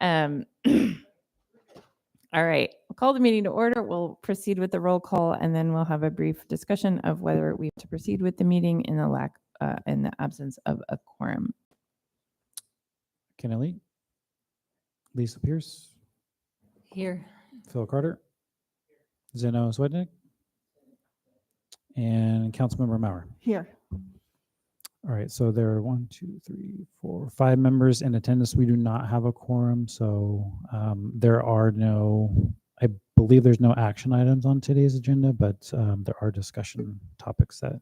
Um, all right, I'll call the meeting to order. We'll proceed with the roll call, and then we'll have a brief discussion of whether we have to proceed with the meeting in the absence of a quorum. Ken Elite, Lisa Pierce, Here. Phil Carter, Zeno Swednick, and Councilmember Maurer. Here. All right, so there are 5 members in attendance. We do not have a quorum, so I believe there's no action items on today's agenda, but there are discussion topics that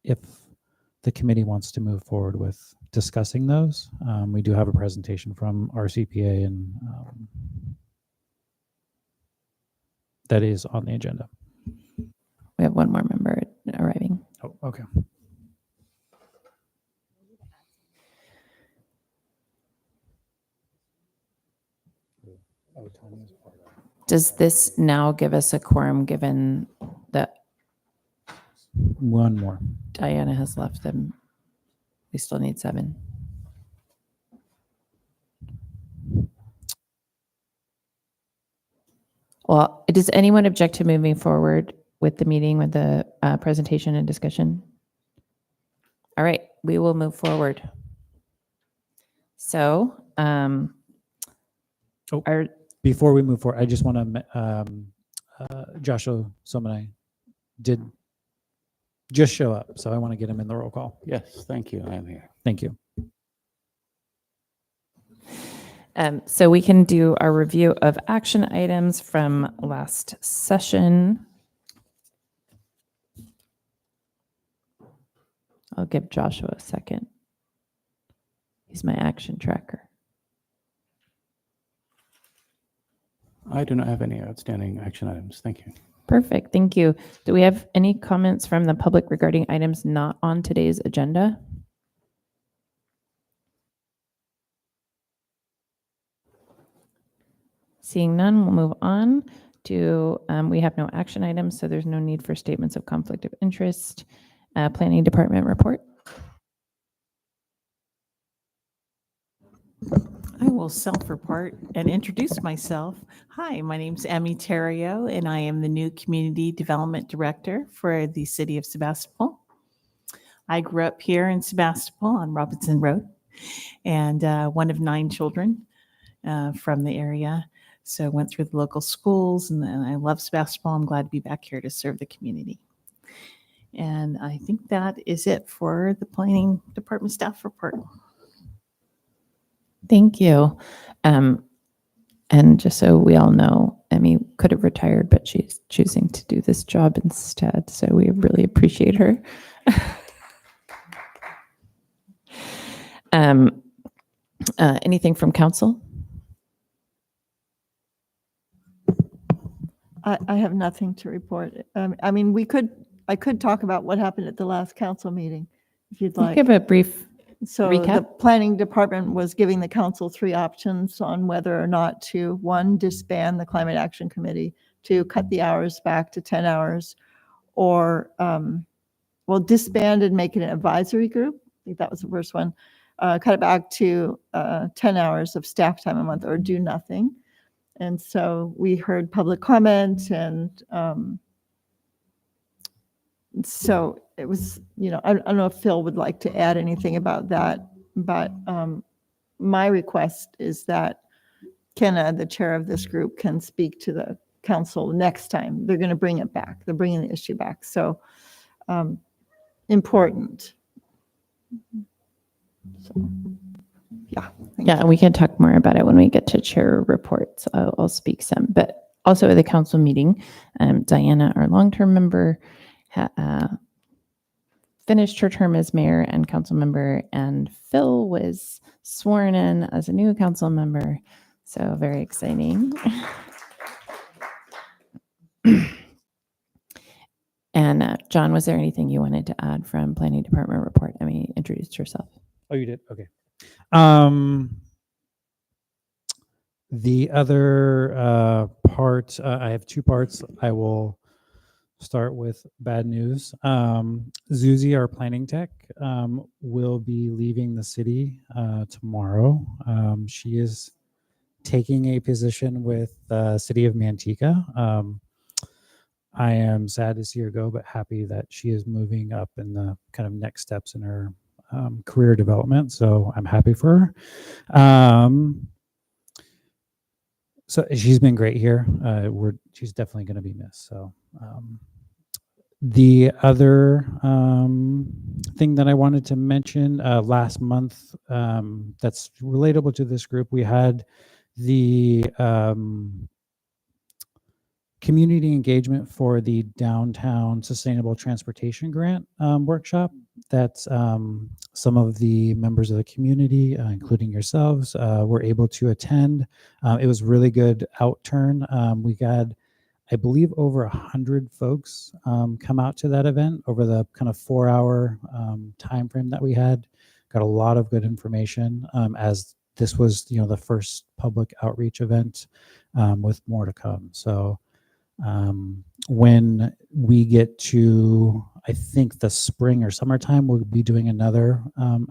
if the committee wants to move forward with discussing those, we do have a presentation from our CPA and that is on the agenda. We have one more member arriving. Oh, okay. Does this now give us a quorum given that One more. Diana has left them? We still need 7. Well, does anyone object to moving forward with the meeting, with the presentation and discussion? All right, we will move forward. So, Before we move forward, I just want to, Joshua Somanai did just show up, so I want to get him in the roll call. Yes, thank you. I am here. Thank you. so we can do our review of action items from last session. I'll give Joshua a second. He's my action tracker. I do not have any outstanding action items. Thank you. Perfect, thank you. Do we have any comments from the public regarding items not on today's agenda? Seeing none, we'll move on to, we have no action items, so there's no need for statements of conflict of interest. Planning Department report. I will self-report and introduce myself. Hi, my name's Emmy Terrio, and I am the new Community Development Director for the City of Sebastopol. I grew up here in Sebastopol on Robinson Road, and one of 9 children from the area. So I went through the local schools, and I love Sebastopol. I'm glad to be back here to serve the community. And I think that is it for the Planning Department staff report. Thank you. And just so we all know, Emmy could have retired, but she's choosing to do this job instead. So we really appreciate her. Anything from council? I have nothing to report. I mean, I could talk about what happened at the last council meeting, if you'd like. Give a brief So recap. the planning department was giving the council 3 options on whether or not to, 1, disband the climate action committee, 2, cut the hours back to 10 hours, or, disband and make it an advisory group. I think that was the first one. Cut it back to 10 hours of staff time a month, or do nothing. And so we heard public comment, and so it was, I don't know if Phil would like to add anything about that, but my request is that Kenna, the chair of this group, can speak to the council next time. They're going to bring it back. They're bringing the issue back. So important. So, yeah. Yeah, we can talk more about it when we get to chair reports. I'll speak some, but also at the council meeting, Diana, our long-term member, finished her term as mayor and council member, and Phil was sworn in as a new council member. So very exciting. And John, was there anything you wanted to add from planning department report? I mean, introduce yourself. Oh, you did? Okay. The other part, I have 2 parts. I will start with bad news. Zuzi, our planning tech, will be leaving the city tomorrow. She is taking a position with the City of Manteca. I am sad to see her go, but happy that she is moving up in the kind of next steps in her career development. So I'm happy for her. So she's been great here. She's definitely going to be missed. So the other thing that I wanted to mention last month that's relatable to this group, we had the community engagement for the downtown sustainable transportation grant workshop that some of the members of the community, including yourselves, were able to attend. It was really good outturn. We got, I believe, over 100 folks come out to that event over the kind of 4-hour time frame that we had. Got a lot of good information as this was, the first public outreach event with more to come. So when we get to, I think, the spring or summertime, we'll be doing another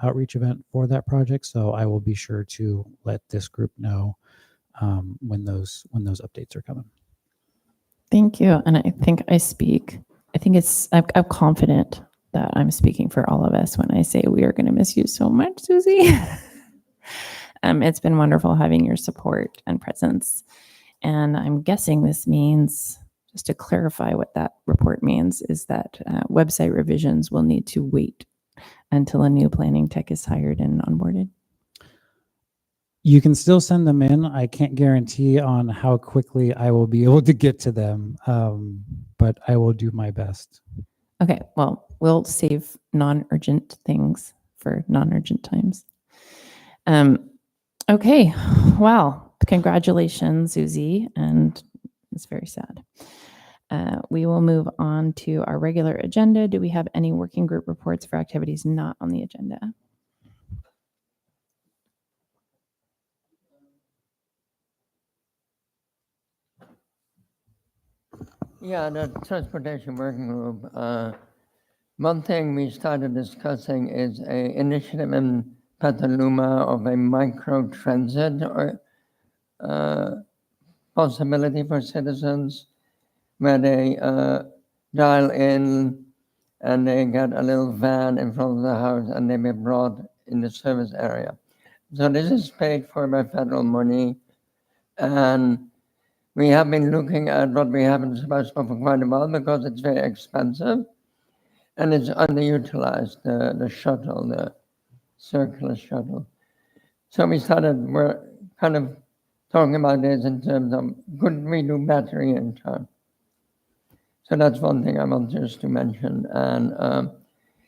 outreach event for that project. So I will be sure to let this group know when those updates are coming. Thank you. And I think I'm confident that I'm speaking for all of us when I say we are going to miss you so much, Susie. It's been wonderful having your support and presence. And I'm guessing this means, just to clarify what that report means, is that website revisions will need to wait until a new planning tech is hired and onboarded. You can still send them in. I can't guarantee on how quickly I will be able to get to them, but I will do my best. Okay, well, we'll save non-urgent things for non-urgent times. Okay, well, congratulations, Susie, and it's very sad. We will move on to our regular agenda. Do we have any working group reports for activities not on the agenda? Yeah, the transportation working group. One thing we started discussing is an initiative in Petaluma of a micro transit or possibility for citizens, where they dial in and they get a little van in front of the house and they be brought in the service area. So this is paid for by federal money, and we have been looking at what we have in Sebastopol for quite a while because it's very expensive and it's underutilized, the shuttle, the circular shuttle. So we're kind of talking about this in terms of could we do better in town? So that's one thing I want just to mention. And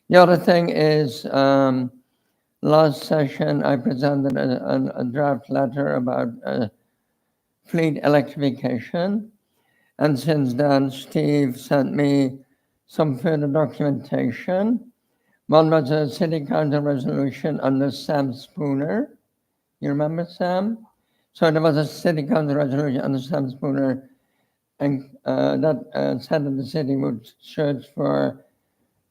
the other thing is last session I presented a draft letter about fleet electrification. And since then, Steve sent me some further documentation. One was a city council resolution under Sam Spooner. You remember Sam? So there was a city council resolution under Sam Spooner, and that said that the city would search for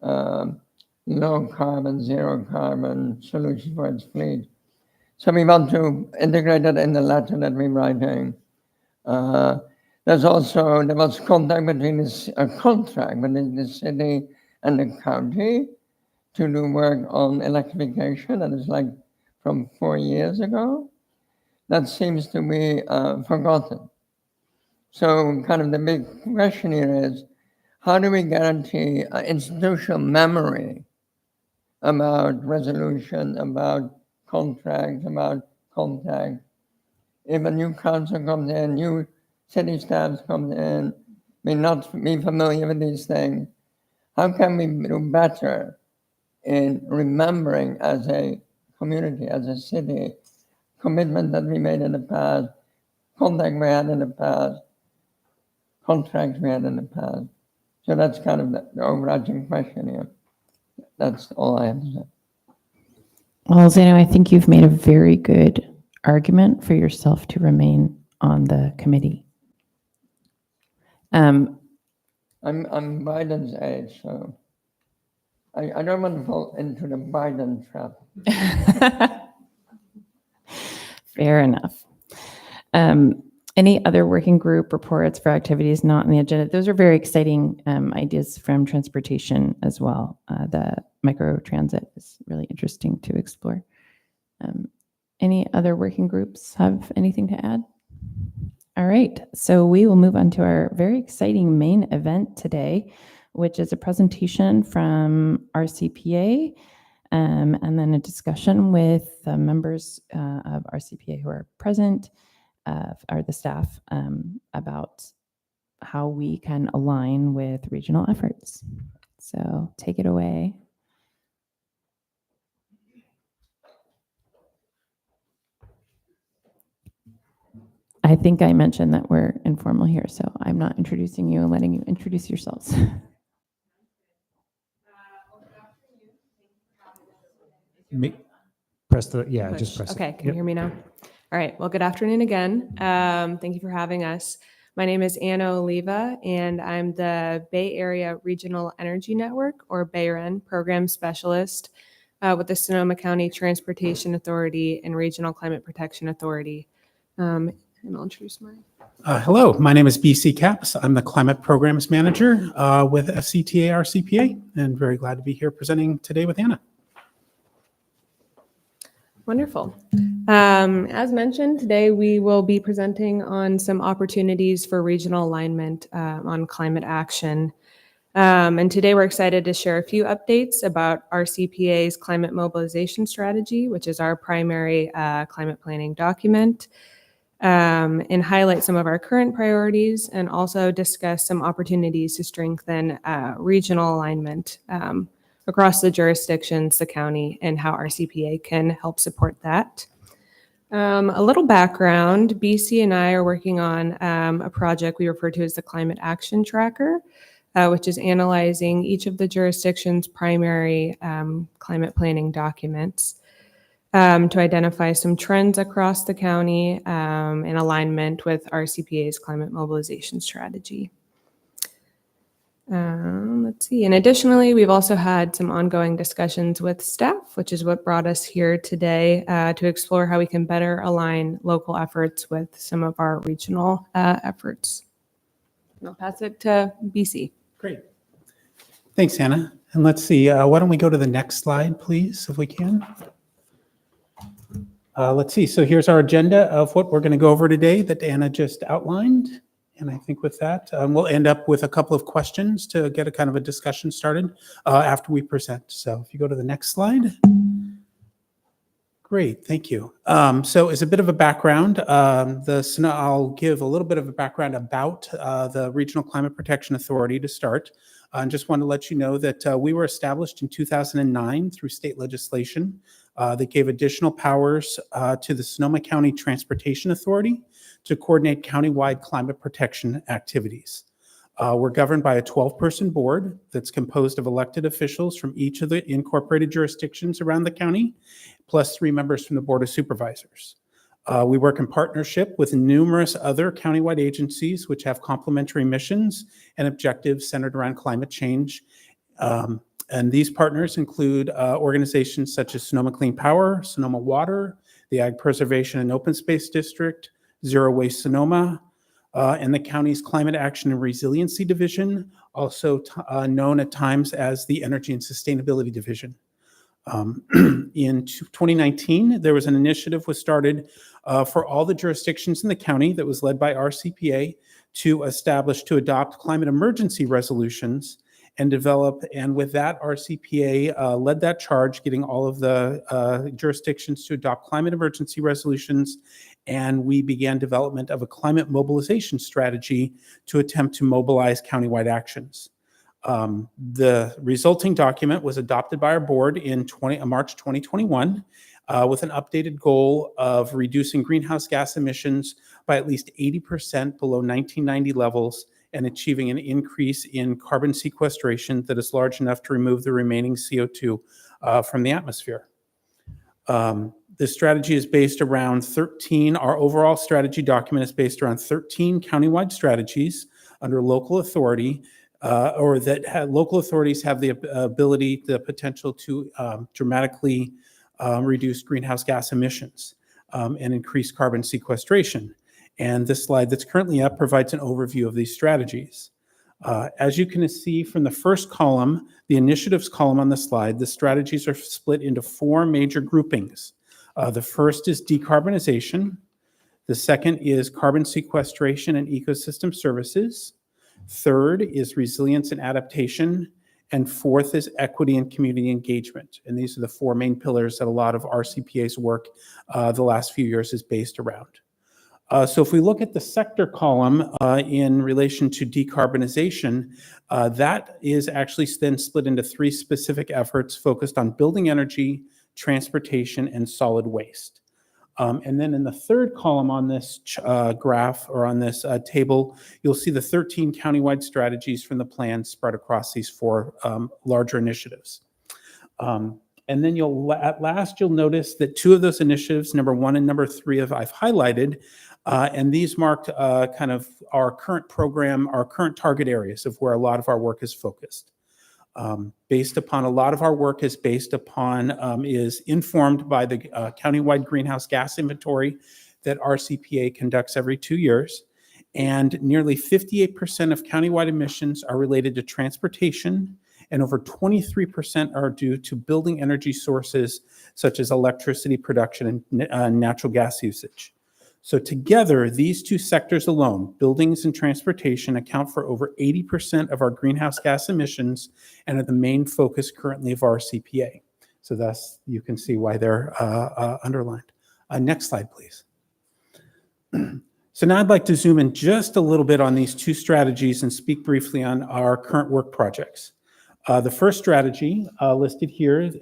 low carbon, zero carbon solutions for its fleet. So we want to integrate that in the letter that we're writing. There was contact between a contract between the city and the county to do work on electrification. That is like from 4 years ago. That seems to be forgotten. So kind of the big question here is, how do we guarantee institutional memory about resolution, about contracts, about contact? If a new council comes in, new city staff comes in, may not be familiar with these things, how can we do better in remembering as a community, as a city, commitment that we made in the past, contact we had in the past, contracts we had in the past? So that's kind of the overarching question here. That's all I have to say. Well, Zeno, I think you've made a very good argument for yourself to remain on the committee. I'm Biden's age, so I don't want to fall into the Biden trap. Fair enough. Any other working group reports for activities not on the agenda? Those are very exciting ideas from transportation as well. The micro transit is really interesting to explore. Any other working groups have anything to add? All right, so we will move on to our very exciting main event today, which is a presentation from RCPA, and then a discussion with the members of RCPA who are present, or the staff, about how we can align with regional efforts. So take it away. I think I mentioned that we're informal here, so I'm not introducing you and letting you introduce yourselves. Press the, yeah, Push. just press Okay, it. can you hear me now? All right, well, good afternoon again. Thank you for having us. My name is Anna Oliva, and I'm the Bay Area Regional Energy Network, or BayREN, Program Specialist with the Sonoma County Transportation Authority and Regional Climate Protection Authority. And I'll introduce mine. Hello, my name is BC Caps. I'm the Climate Programs Manager with FCTA RCPA, and very glad to be here presenting today with Anna. Wonderful. As mentioned, today we will be presenting on some opportunities for regional alignment on climate action. And today we're excited to share a few updates about RCPA's climate mobilization strategy, which is our primary climate planning document, and highlight some of our current priorities and also discuss some opportunities to strengthen regional alignment across the jurisdictions, the county, and how RCPA can help support that. A little background, BC and I are working on a project we refer to as the Climate Action Tracker, which is analyzing each of the jurisdictions' primary climate planning documents to identify some trends across the county in alignment with RCPA's climate mobilization strategy. Let's see. And additionally, we've also had some ongoing discussions with staff, which is what brought us here today to explore how we can better align local efforts with some of our regional efforts. And I'll pass it to BC. Great. Thanks, Anna. And let's see, why don't we go to the next slide, please, if we can. Let's see. So here's our agenda of what we're going to go over today that Anna just outlined. And I think with that, we'll end up with a couple of questions to get a kind of a discussion started after we present. So if you go to the next slide. Great, thank you. So as a bit of a background, I'll give a little bit of a background about the Regional Climate Protection Authority to start. I just want to let you know that we were established in 2009 through state legislation that gave additional powers to the Sonoma County Transportation Authority to coordinate countywide climate protection activities. We're governed by a 12-person board that's composed of elected officials from each of the incorporated jurisdictions around the county, plus 3 members from the Board of Supervisors. We work in partnership with numerous other countywide agencies which have complementary missions and objectives centered around climate change. And these partners include organizations such as Sonoma Clean Power, Sonoma Water, the Ag Preservation and Open Space District, Zero Waste Sonoma, and the county's Climate Action and Resiliency Division, also known at times as the Energy and Sustainability Division. In 2019, there was an initiative was started for all the jurisdictions in the county that was led by RCPA to adopt climate emergency resolutions and develop, and with that, RCPA led that charge, getting all of the jurisdictions to adopt climate emergency resolutions, and we began development of a climate mobilization strategy to attempt to mobilize countywide actions. The resulting document was adopted by our board in March 2021 with an updated goal of reducing greenhouse gas emissions by at least 80% below 1990 levels and achieving an increase in carbon sequestration that is large enough to remove the remaining CO2 from the atmosphere. This strategy is based around 13, our overall strategy document is based around 13 countywide strategies under local authority, or that local authorities have the ability, the potential to dramatically reduce greenhouse gas emissions and increase carbon sequestration. And this slide that's currently up provides an overview of these strategies. As you can see from the first column, the initiatives column on the slide, the strategies are split into 4 major groupings. The first is decarbonization. The second is carbon sequestration and ecosystem services. Third is resilience and adaptation. And fourth is equity and community engagement. And these are the 4 main pillars that a lot of RCPA's work the last few years is based around. So if we look at the sector column in relation to decarbonization, that is actually then split into 3 specific efforts focused on building energy, transportation, and solid waste. And then in the third column on this graph or on this table, you'll see the 13 countywide strategies from the plan spread across these 4 larger initiatives. And then at last, you'll notice that 2 of those initiatives, number 1 and number 3, I've highlighted, and these marked kind of our current program, our current target areas of where a lot of our work is focused. Based upon a lot of our work is informed by the countywide greenhouse gas inventory that RCPA conducts every 2 years. And nearly 58% of countywide emissions are related to transportation, and over 23% are due to building energy sources such as electricity production and natural gas usage. So together, these 2 sectors alone, buildings and transportation, account for over 80% of our greenhouse gas emissions and are the main focus currently of RCPA. So thus, you can see why they're underlined. Next slide, please. So now I'd like to zoom in just a little bit on these 2 strategies and speak briefly on our current work projects. The first strategy listed here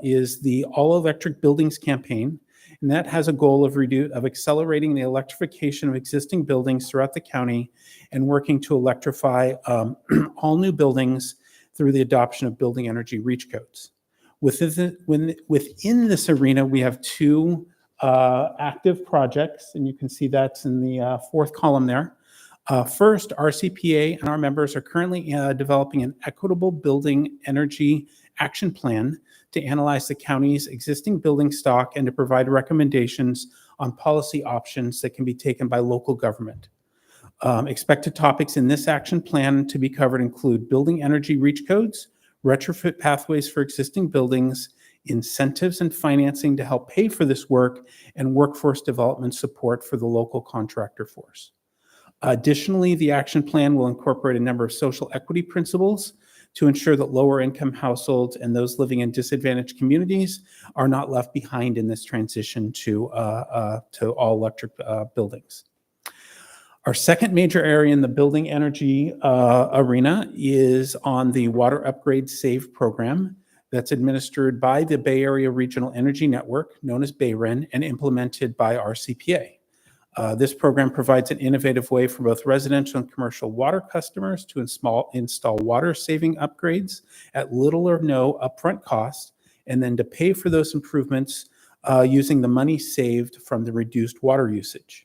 is the all-electric buildings campaign, and that has a goal of accelerating the electrification of existing buildings throughout the county and working to electrify all new buildings through the adoption of building energy reach codes. Within this arena, we have 2 active projects, and you can see that's in the 4th column there. First, RCPA and our members are currently developing an equitable building energy action plan to analyze the county's existing building stock and to provide recommendations on policy options that can be taken by local government. Expected topics in this action plan to be covered include building energy reach codes, retrofit pathways for existing buildings, incentives and financing to help pay for this work, and workforce development support for the local contractor force. Additionally, the action plan will incorporate a number of social equity principles to ensure that lower income households and those living in disadvantaged communities are not left behind in this transition to all electric buildings. Our second major area in the building energy arena is on the Water Upgrade SAVE program that's administered by the Bay Area Regional Energy Network, known as BayREN, and implemented by RCPA. This program provides an innovative way for both residential and commercial water customers to install water-saving upgrades at little or no upfront cost, and then to pay for those improvements using the money saved from the reduced water usage.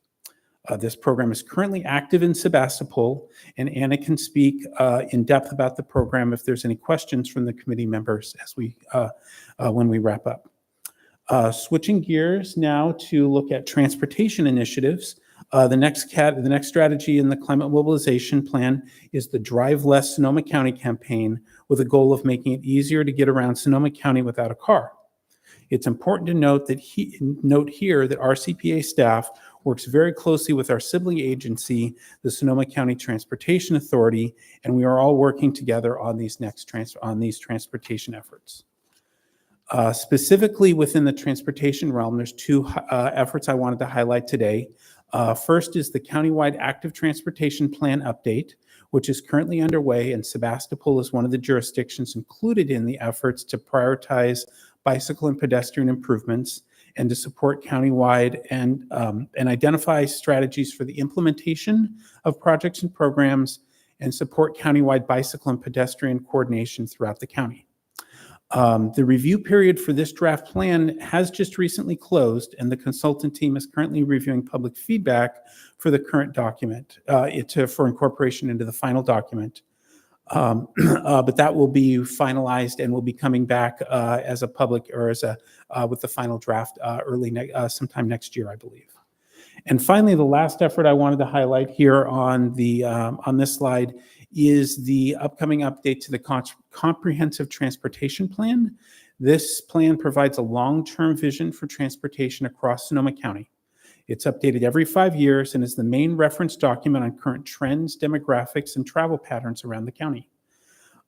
This program is currently active in Sebastopol, and Anna can speak in depth about the program if there's any questions from the committee members as when we wrap up. Switching gears now to look at transportation initiatives. The next strategy in the climate mobilization plan is the Drive Less Sonoma County campaign, with a goal of making it easier to get around Sonoma County without a car. It's important to note here that RCPA staff works very closely with our sibling agency, the Sonoma County Transportation Authority, and we are all working together on these transportation efforts. Specifically within the transportation realm, there's 2 efforts I wanted to highlight today. First is the countywide active transportation plan update, which is currently underway, and Sebastopol is one of the jurisdictions included in the efforts to prioritize bicycle and pedestrian improvements and to support countywide and identify strategies for the implementation of projects and programs and support countywide bicycle and pedestrian coordination throughout the county. The review period for this draft plan has just recently closed, and the consultant team is currently reviewing public feedback for the current document for incorporation into the final document. But that will be finalized and will be coming back as a public or with the final draft sometime next year, I believe. And finally, the last effort I wanted to highlight here on this slide is the upcoming update to the Comprehensive Transportation Plan. This plan provides a long-term vision for transportation across Sonoma County. It's updated every 5 years and is the main reference document on current trends, demographics, and travel patterns around the county.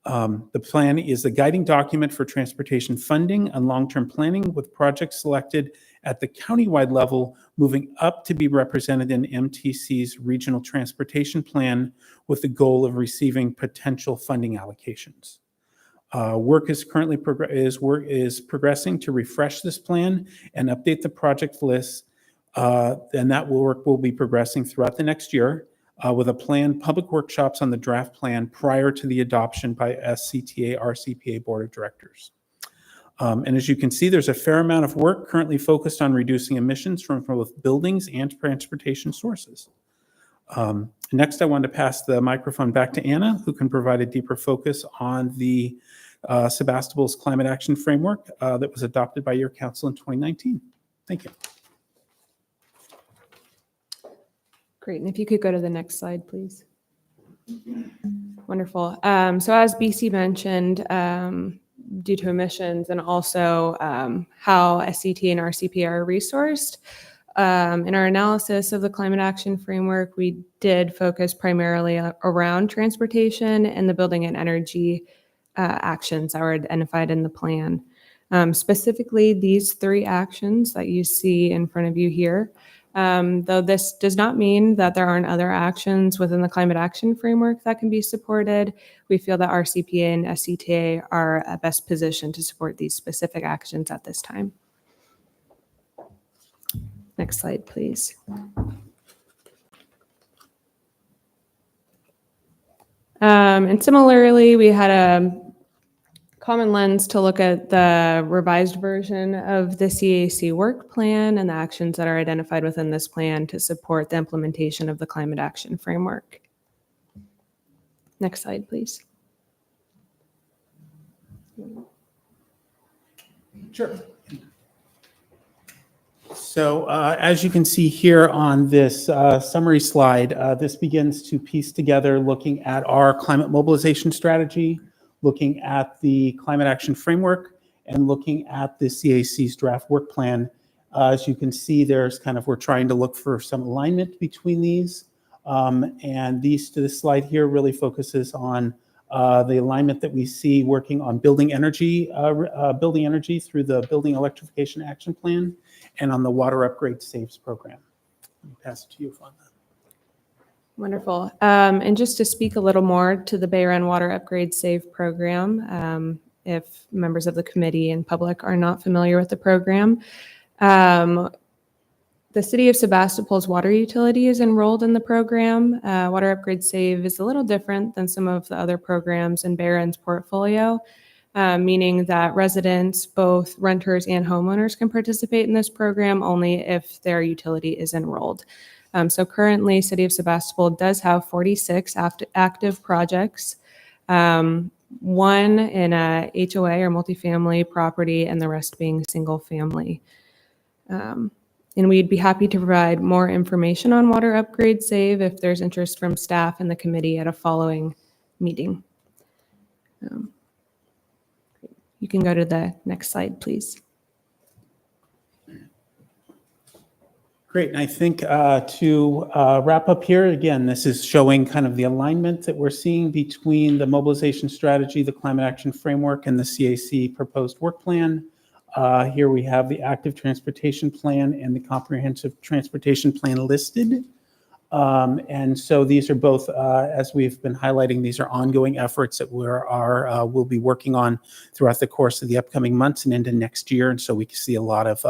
The plan is the guiding document for transportation funding and long-term planning, with projects selected at the countywide level moving up to be represented in MTC's regional transportation plan, with the goal of receiving potential funding allocations. Work is currently progressing to refresh this plan and update the project list, and that work will be progressing throughout the next year, with a planned public workshops on the draft plan prior to the adoption by SCTA RCPA Board of Directors. And as you can see, there's a fair amount of work currently focused on reducing emissions from both buildings and transportation sources. Next, I wanted to pass the microphone back to Anna, who can provide a deeper focus on the Sebastopol's Climate Action Framework that was adopted by your council in 2019. Thank you. Great. And if you could go to the next slide, please. Wonderful. So as BC mentioned, due to emissions and also how SCT and RCP are resourced, in our analysis of the Climate Action Framework, we did focus primarily around transportation and the building and energy actions that were identified in the plan. Specifically, these 3 actions that you see in front of you here. Though this does not mean that there aren't other actions within the Climate Action Framework that can be supported, we feel that RCPA and SCTA are best positioned to support these specific actions at this time. Next slide, please. And similarly, we had a common lens to look at the revised version of the CAC work plan and the actions that are identified within this plan to support the implementation of the Climate Action Framework. Next slide, please. Sure. So as you can see here on this summary slide, this begins to piece together looking at our climate mobilization strategy, looking at the Climate Action Framework, and looking at the CAC's draft work plan. As you can see, there's we're trying to look for some alignment between these. And this slide here really focuses on the alignment that we see working on building energy through the Building Electrification Action Plan and on the Water Upgrade Saves program. I'll pass it to you, Fonda. Wonderful. And just to speak a little more to the Bay Run Water Upgrade Save program, if members of the committee and public are not familiar with the program, the City of Sebastopol's water utility is enrolled in the program. Water Upgrade Save is a little different than some of the other programs in Bay Run's portfolio, meaning that residents, both renters and homeowners, can participate in this program only if their utility is enrolled. So currently, City of Sebastopol does have 46 active projects, one in a HOA or multifamily property, and the rest being single family. And we'd be happy to provide more information on Water Upgrade Save if there's interest from staff and the committee at a following meeting. You can go to the next slide, please. Great. And I think to wrap up here, again, this is showing the alignment that we're seeing between the mobilization strategy, the Climate Action Framework, and the CAC proposed work plan. Here we have the active transportation plan and the comprehensive transportation plan listed. And so these are both, as we've been highlighting, these are ongoing efforts that we'll be working on throughout the course of the upcoming months and into next year. And so we can see a lot of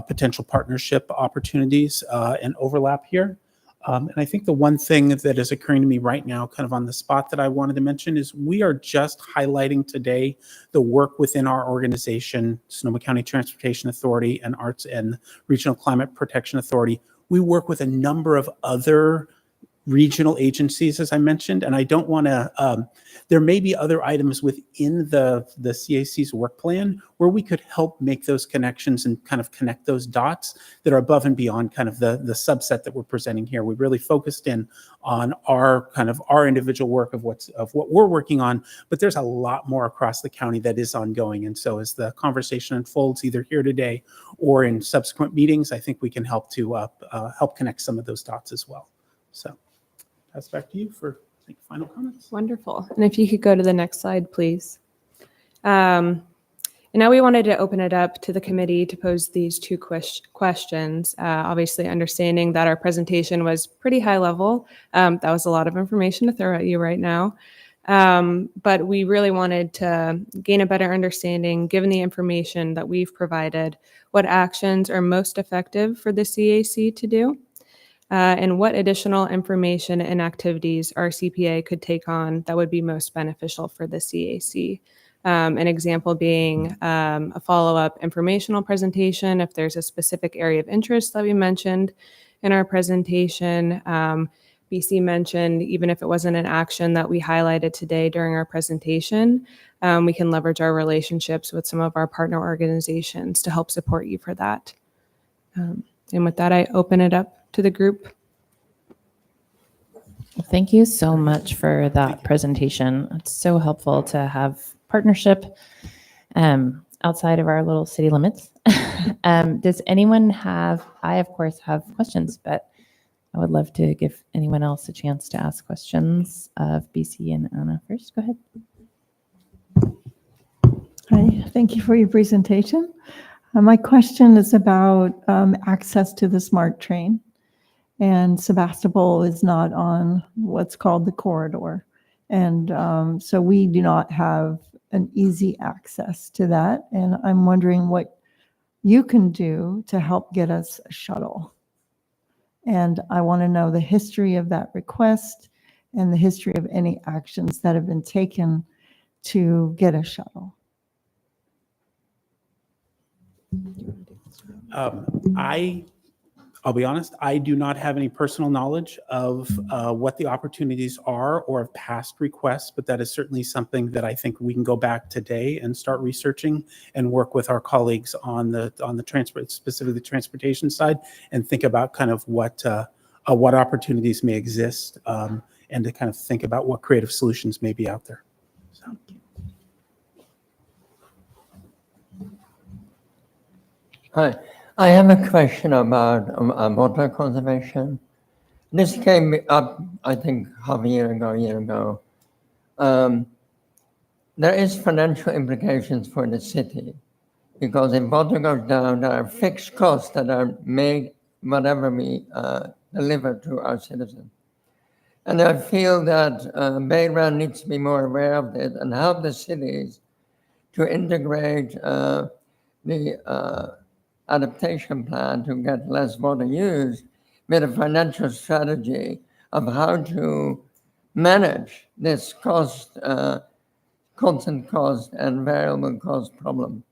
potential partnership opportunities and overlap here. And I think the one thing that is occurring to me right now, on the spot, that I wanted to mention is we are just highlighting today the work within our organization, Sonoma County Transportation Authority and Arts and Regional Climate Protection Authority. We work with a number of other regional agencies, as I mentioned, and I don't want to, there may be other items within the CAC's work plan where we could help make those connections and kind of connect those dots that are above and beyond kind of the subset that we're presenting here. We really focused in on our individual work of what we're working on, but there's a lot more across the county that is ongoing. And so as the conversation unfolds either here today or in subsequent meetings, I think we can help to help connect some of those dots as well. So pass back to you for final comments. Wonderful. And if you could go to the next slide, please. And now we wanted to open it up to the committee to pose these two questions, obviously understanding that our presentation was pretty high level. That was a lot of information to throw at you right now. But we really wanted to gain a better understanding, given the information that we've provided, what actions are most effective for the CAC to do, and what additional information and activities our CPA could take on that would be most beneficial for the CAC. An example being a follow-up informational presentation if there's a specific area of interest that we mentioned in our presentation. BC mentioned even if it wasn't an action that we highlighted today during our presentation, we can leverage our relationships with some of our partner organizations to help support you for that. And with that, I open it up to the group. Thank you so much for that presentation. It's so helpful to have partnership outside of our little city limits. Does anyone have, I of course have questions, but I would love to give anyone else a chance to ask questions of BC and Anna first. Go ahead. Hi, thank you for your presentation. My question is about access to the SMART train. And Sebastopol is not on what's called the corridor. And so we do not have an easy access to that. And I'm wondering what you can do to help get us a shuttle. And I want to know the history of that request and the history of any actions that have been taken to get a shuttle. I'll be honest, I do not have any personal knowledge of what the opportunities are or of past requests, but that is certainly something that I think we can go back today and start researching and work with our colleagues on the transport, specifically the transportation side, and think about kind of what opportunities may exist, and to kind of think about what creative solutions may be out there. So. Hi. I have a question about water conservation. This came up, I think, half a year ago. There is financial implications for the city because if water goes down, there are fixed costs that are made whatever we deliver to our citizens. And I feel that Bayran needs to be more aware of this and help the cities to integrate the adaptation plan to get less water used with a financial strategy of how to manage this cost, constant cost and variable cost problem.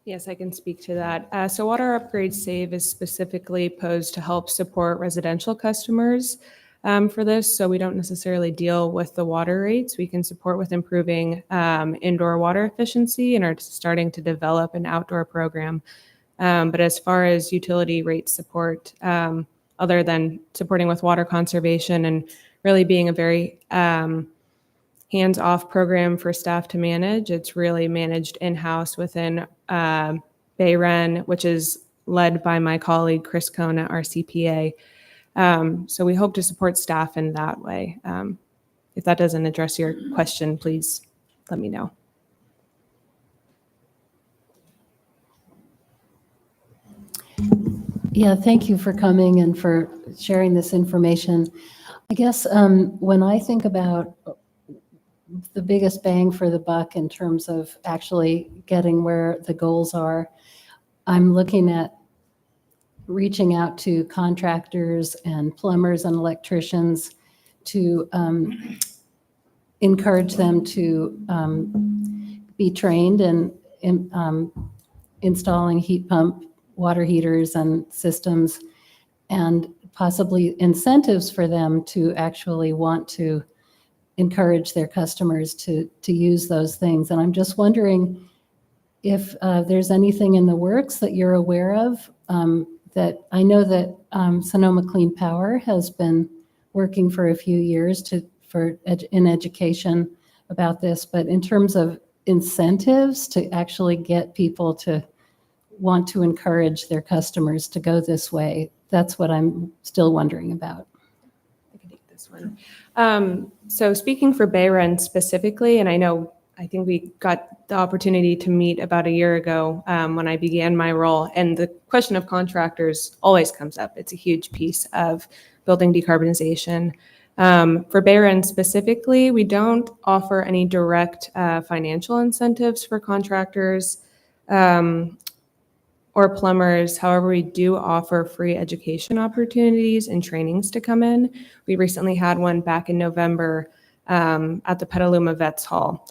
Yes, I can speak to that. So Water Upgrade Save is specifically posed to help support residential customers for this. So we don't necessarily deal with the water rates. We can support with improving indoor water efficiency and are starting to develop an outdoor program. But as far as utility rate support, other than supporting with water conservation and really being a very hands-off program for staff to manage, it's really managed in-house within Bayren, which is led by my colleague Chris Cohn at our CPA. So we hope to support staff in that way. If that doesn't address your question, please let me know. Yeah, thank you for coming and for sharing this information. I guess when I think about the biggest bang for the buck in terms of actually getting where the goals are, I'm looking at reaching out to contractors and plumbers and electricians to encourage them to be trained in installing heat pump water heaters and systems, and possibly incentives for them to actually want to encourage their customers to use those things. And I'm just wondering if there's anything in the works that you're aware of. That I know that Sonoma Clean Power has been working for a few years in education about this, but in terms of incentives to actually get people to want to encourage their customers to go this way, that's what I'm still wondering about. I can take this one. So speaking for Bay Run specifically, and I think we got the opportunity to meet about a year ago when I began my role, and the question of contractors always comes up. It's a huge piece of building decarbonization. For Bay Run specifically, we don't offer any direct financial incentives for contractors or plumbers. However, we do offer free education opportunities and trainings to come in. We recently had one back in November at the Petaluma Vets Hall.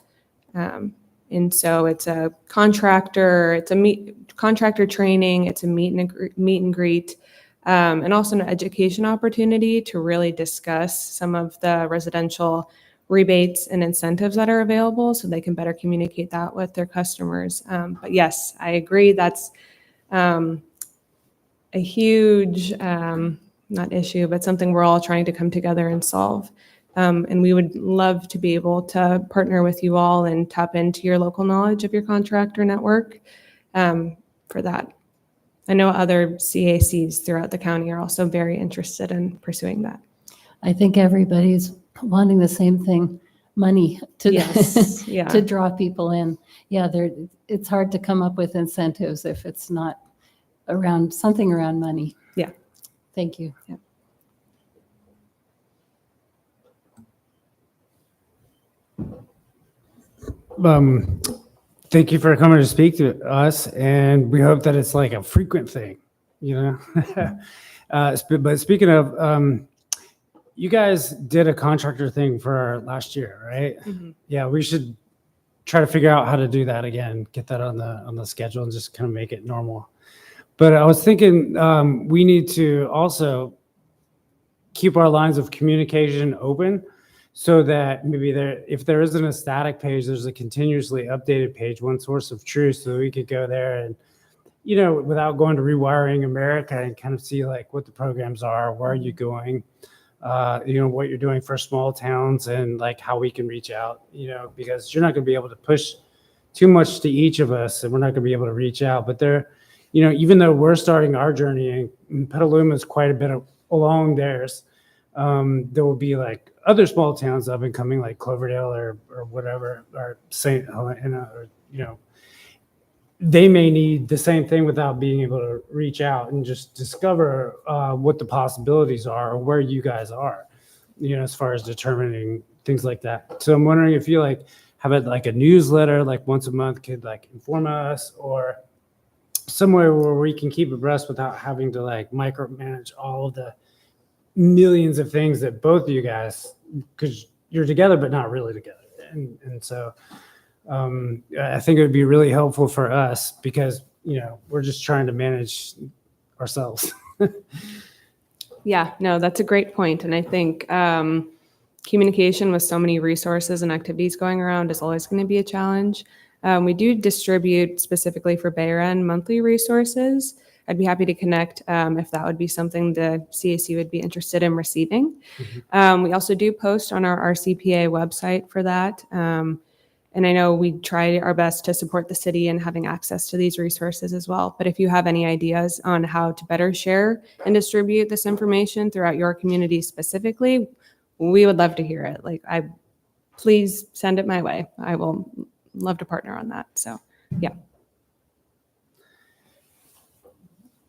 And so it's a contractor, contractor training, it's a meet and greet, and also an education opportunity to really discuss some of the residential rebates and incentives that are available so they can better communicate that with their customers. But yes, I agree that's a huge, not issue, but something we're all trying to come together and solve. And we would love to be able to partner with you all and tap into your local knowledge of your contractor network for that. I know other CACs throughout the county are also very interested in pursuing that. I think everybody's wanting the same thing, money to, Yes, yeah. to draw people in. Yeah, it's hard to come up with incentives if it's not around something around money. Yeah. Thank you. Yeah. Thank you for coming to speak to us, and we hope that it's like a frequent thing, you know. But speaking of, you guys did a contractor thing for last year, right? Mm-hmm. Yeah, we should try to figure out how to do that again, get that on the schedule, and just kind of make it normal. But I was thinking we need to also keep our lines of communication open, so that maybe if there isn't a static page, there's a continuously updated page, one source of truth, so we could go there and, you know, without going to Rewiring America, and kind of see like what the programs are, where are you going, you know, what you're doing for small towns, and like how we can reach out, you know, because you're not going to be able to push too much to each of us, and we're not going to be able to reach out. But you know, even though we're starting our journey, and Petaluma is quite a bit along theirs, there will be like other small towns up and coming, like Cloverdale or whatever, or St. Helena, or, you know, they may need the same thing without being able to reach out and just discover what the possibilities are, or where you guys are, you know, as far as determining things like that. So I'm wondering if you like have it like a newsletter, like once a month, could like inform us, or somewhere where we can keep abreast without having to like micromanage all of the millions of things that both of you guys, because you're together but not really together, and so I think it would be really helpful for us, because, you know, we're just trying to manage ourselves. Yeah, no, that's a great point. And I think communication with so many resources and activities going around is always going to be a challenge. We do distribute specifically for Bay Run monthly resources. I'd be happy to connect if that would be something the CAC would be interested in receiving. Mm-hmm. We also do post on our RCPA website for that. And I know we try our best to support the city in having access to these resources as well. But if you have any ideas on how to better share and distribute this information throughout your community specifically, we would love to hear it. Like, please send it my way. I will love to partner on that. So, yeah.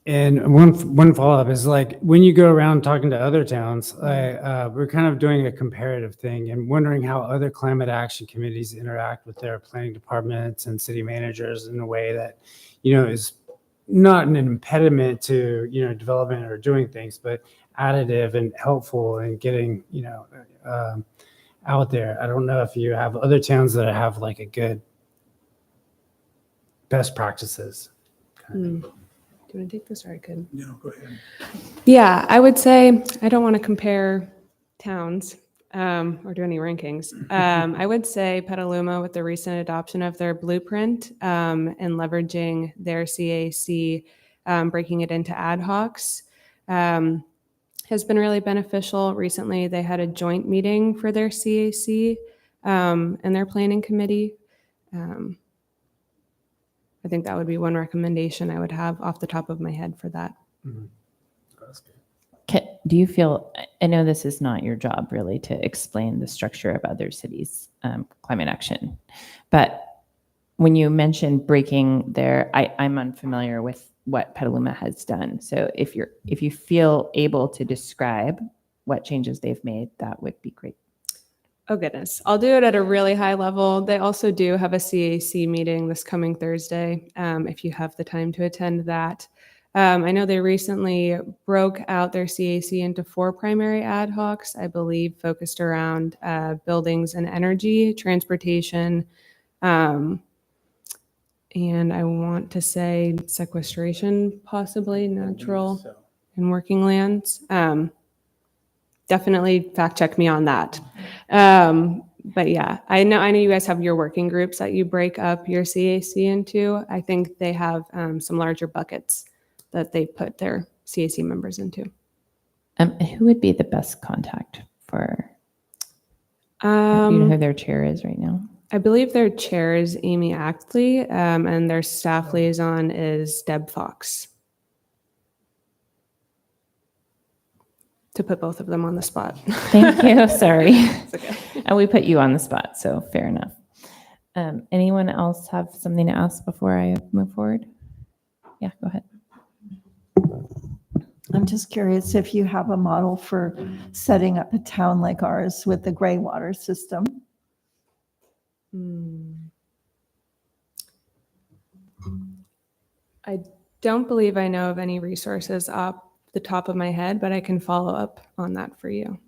And one follow-up is like, when you go around talking to other towns, we're kind of doing a comparative thing and wondering how other climate action committees interact with their planning departments and city managers in a way that, you know, is not an impediment to, you know, development or doing things, but additive and helpful and getting, you know, out there. I don't know if you have other towns that have like a good best practices. Do you want to take this or I could? No, go ahead. Yeah, I would say I don't want to compare towns or do any rankings. I would say Petaluma, with the recent adoption of their blueprint and leveraging their CAC, breaking it into ad hocs, has been really beneficial. Recently, they had a joint meeting for their CAC and their planning committee. I think that would be one recommendation I would have off the top of my head for that. That's good. Do you feel, I know this is not your job really to explain the structure of other cities' climate action, but when you mention breaking their, I'm unfamiliar with what Petaluma has done. So if you feel able to describe what changes they've made, that would be great. Oh, goodness. I'll do it at a really high level. They also do have a CAC meeting this coming Thursday, if you have the time to attend that. I know they recently broke out their CAC into 4 primary ad hocs, I believe, focused around buildings and energy, transportation, and I want to say sequestration, possibly natural So, and working lands. Definitely fact check me on that. But yeah, I know you guys have your working groups that you break up your CAC into. I think they have some larger buckets that they put their CAC members into. Who would be the best contact for, do you know who their chair is right now? I believe their chair is Amy Actley, and their staff liaison is Deb Fox. To put both of them on the spot. Thank you, sorry. It's okay. And we put you on the spot, so fair enough. Anyone else have something to ask before I move forward? Yeah, go ahead. I'm just curious if you have a model for setting up a town like ours with the gray water system. I don't believe I know of any resources off the top of my head, but I can follow up on that for you.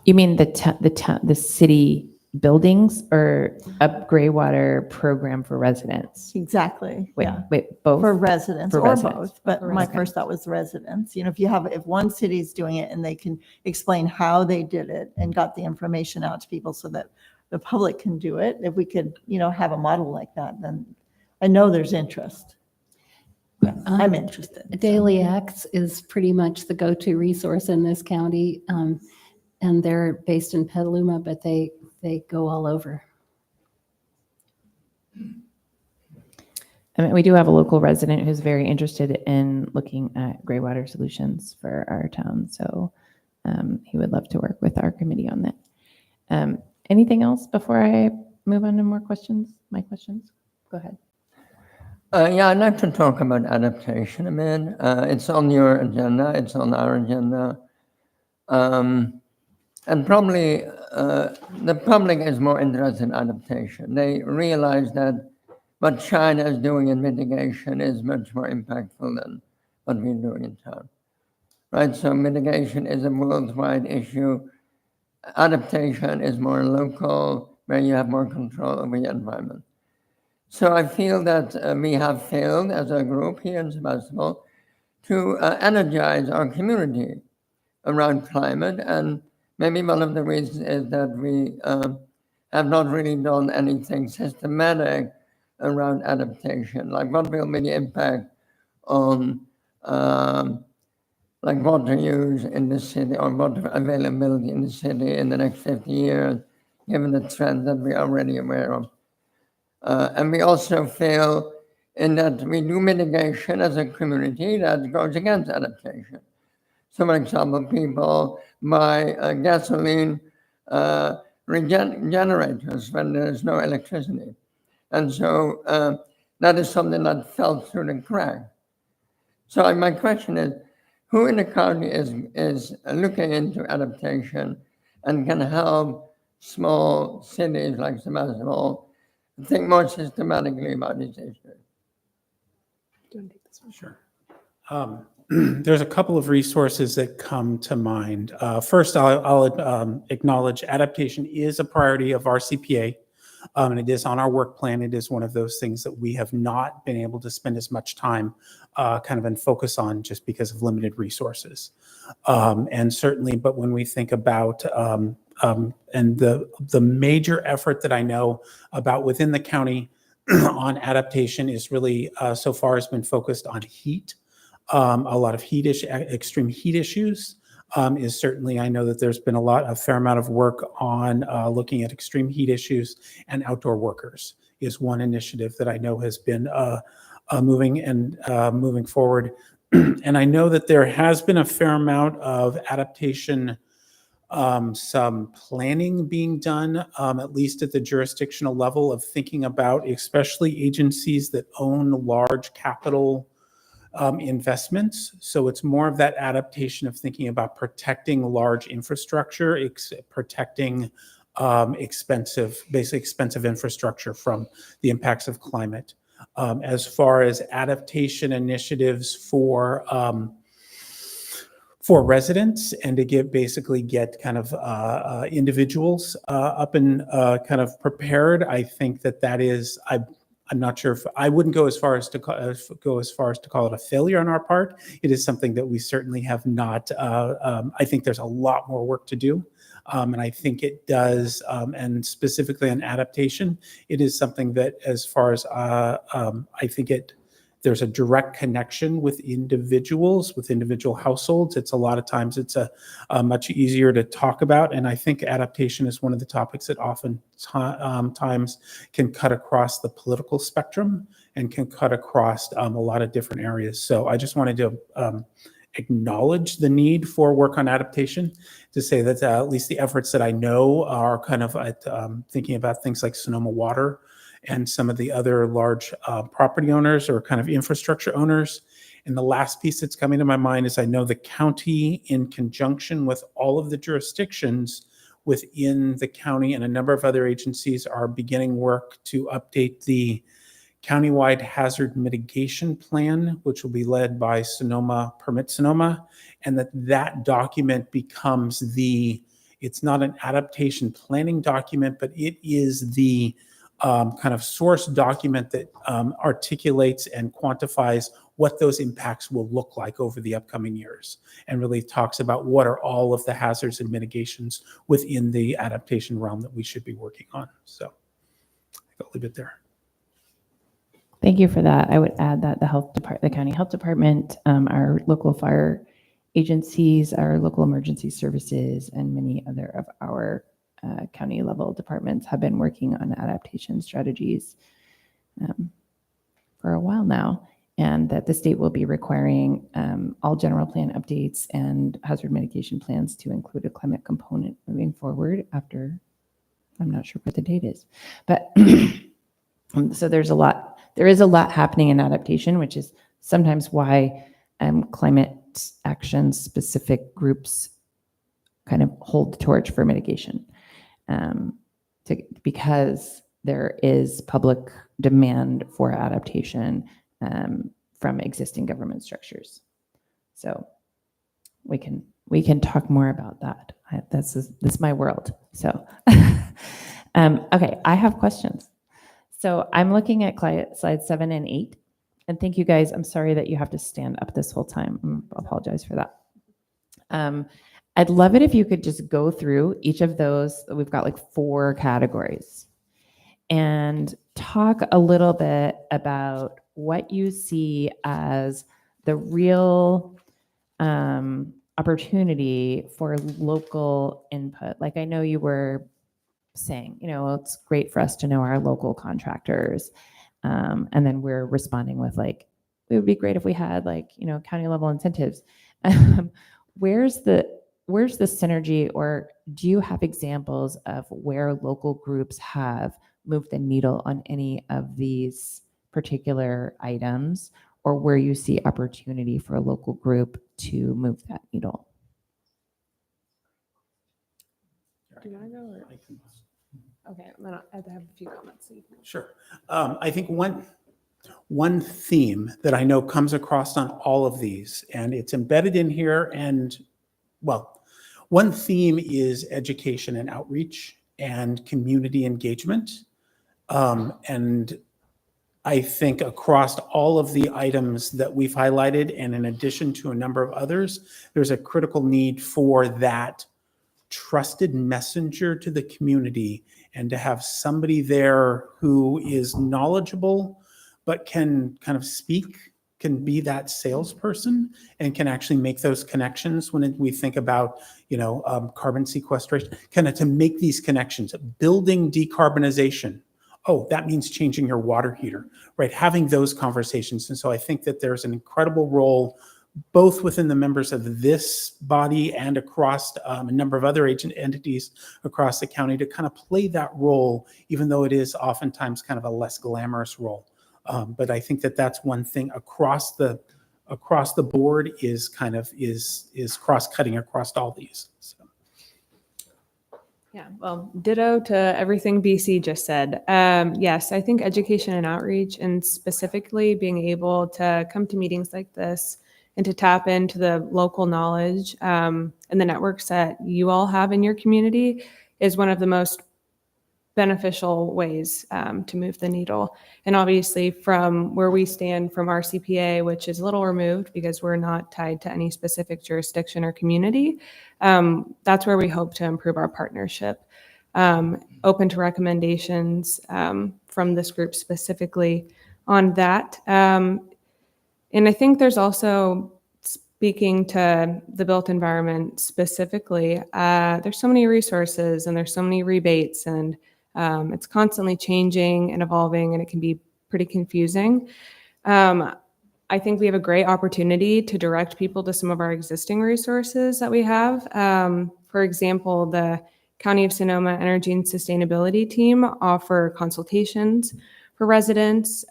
You mean the city buildings or a gray water program for residents? Exactly. Wait, Yeah. both? For residents For or residents. both, but For my residents. first thought was residents. You know, if one city's doing it and they can explain how they did it and got the information out to people so that the public can do it, if we could, have a model like that, then I know there's interest. I'm interested. Daily Acts is pretty much the go-to resource in this county, and they're based in Petaluma, but they go all over. I mean, we do have a local resident who's very interested in looking at gray water solutions for our town, so he would love to work with our committee on that. Anything else before I move on to more questions? My questions? Go ahead. Yeah, I'd like to talk about adaptation. I mean, it's on your agenda, it's on our agenda. And probably the public is more interested in adaptation. They realize that what China is doing in mitigation is much more impactful than what we're doing in town. Right, so mitigation is a worldwide issue. Adaptation is more local, where you have more control over your environment. So I feel that we have failed as a group here in Sebastopol to energize our community around climate. And maybe one of the reasons is that we have not really done anything systematic around adaptation. Like, what will be the impact on like water use in the city or water availability in the city in the next 50 years, given the trend that we're already aware of. And we also fail in that we do mitigation as a community that goes against adaptation. So, for example, people buy gasoline generators when there's no electricity. And so that is something that fell through the crack. So my question is, who in the county is looking into adaptation and can help small cities like Sebastopol think more systematically about these issues? Do you want to take this one? Sure. There's a couple of resources that come to mind. First, I'll acknowledge adaptation is a priority of our CPA. And it is on our work plan. It is one of those things that we have not been able to spend as much time kind of and focus on just because of limited resources. And certainly, but when we think about and the major effort that I know about within the county on adaptation is really so far has been focused on heat. A lot of extreme heat issues is certainly, I know that there's been a fair amount of work on looking at extreme heat issues, and outdoor workers is one initiative that I know has been moving forward. And I know that there has been a fair amount of adaptation, some planning being done, at least at the jurisdictional level, of thinking about especially agencies that own large capital investments. So it's more of that adaptation of thinking about protecting large infrastructure, protecting basically expensive infrastructure from the impacts of climate. As far as adaptation initiatives for residents and to basically get kind of individuals up and kind of prepared, I think that is, I'm not sure if I wouldn't go as far as to call it a failure on our part. It is something that we certainly have not. I think there's a lot more work to do, and I think it does. And specifically on adaptation, it is something that, as far as I think there's a direct connection with individuals, with individual households. It's a lot of times it's a much easier to talk about. And I think adaptation is one of the topics that often times can cut across the political spectrum and can cut across a lot of different areas. So I just wanted to acknowledge the need for work on adaptation, to say that at least the efforts that I know are kind of thinking about things like Sonoma Water and some of the other large property owners or kind of infrastructure owners. And the last piece that's coming to my mind is I know the county, in conjunction with all of the jurisdictions within the county and a number of other agencies, are beginning work to update the countywide hazard mitigation plan, which will be led by Permit Sonoma, and that document becomes it's not an adaptation planning document, but it is the kind of source document that articulates and quantifies what those impacts will look like over the upcoming years, and really talks about what are all of the hazards and mitigations within the adaptation realm that we should be working on. So I'll leave it there. Thank you for that. I would add that the county health department, our local fire agencies, our local emergency services, and many other of our county level departments have been working on adaptation strategies for a while now, and that the state will be requiring all general plan updates and hazard mitigation plans to include a climate component moving forward after, I'm not sure what the date is, but so there is a lot happening in adaptation, which is sometimes why climate action specific groups kind of hold the torch for mitigation. Because there is public demand for adaptation from existing government structures. So we can talk more about that. This is my world. So okay, I have questions. So I'm looking at slides 7 and 8, and thank you guys. I'm sorry that you have to stand up this whole time. I apologize for that. I'd love it if you could just go through each of those. We've got like 4 categories, and talk a little bit about what you see as the real opportunity for local input. Like I know you were saying, it's great for us to know our local contractors. And then we're responding with like, it would be great if we had like, county level incentives. Where's the synergy, or do you have examples of where local groups have moved the needle on any of these particular items, or where you see opportunity for a local group to move that needle? Do you want to go? Or? Okay, then I have a few comments. Sure. I think one theme that I know comes across on all of these, and it's embedded in here, and well, one theme is education and outreach and community engagement. And I think across all of the items that we've highlighted, and in addition to a number of others, there's a critical need for that trusted messenger to the community, and to have somebody there who is knowledgeable, but can kind of speak, can be that salesperson, and can actually make those connections when we think about, carbon sequestration, kind of to make these connections, building decarbonization. Oh, that means changing your water heater, right? Having those conversations. And so I think that there's an incredible role both within the members of this body and across a number of other entities across the county to kind of play that role, even though it is oftentimes kind of a less glamorous role. But I think that that's one thing across the board is cross-cutting across all these. So. Yeah, well, ditto to everything BC just said. Yes, I think education and outreach, and specifically being able to come to meetings like this and to tap into the local knowledge and the networks that you all have in your community is one of the most beneficial ways to move the needle. And obviously from where we stand from our CPA, which is a little removed because we're not tied to any specific jurisdiction or community, that's where we hope to improve our partnership. Open to recommendations from this group specifically on that. And I think there's also, speaking to the built environment specifically, there's so many resources and there's so many rebates, and it's constantly changing and evolving, and it can be pretty confusing. I think we have a great opportunity to direct people to some of our existing resources that we have. For example, the County of Sonoma Energy and Sustainability team offer consultations for residents,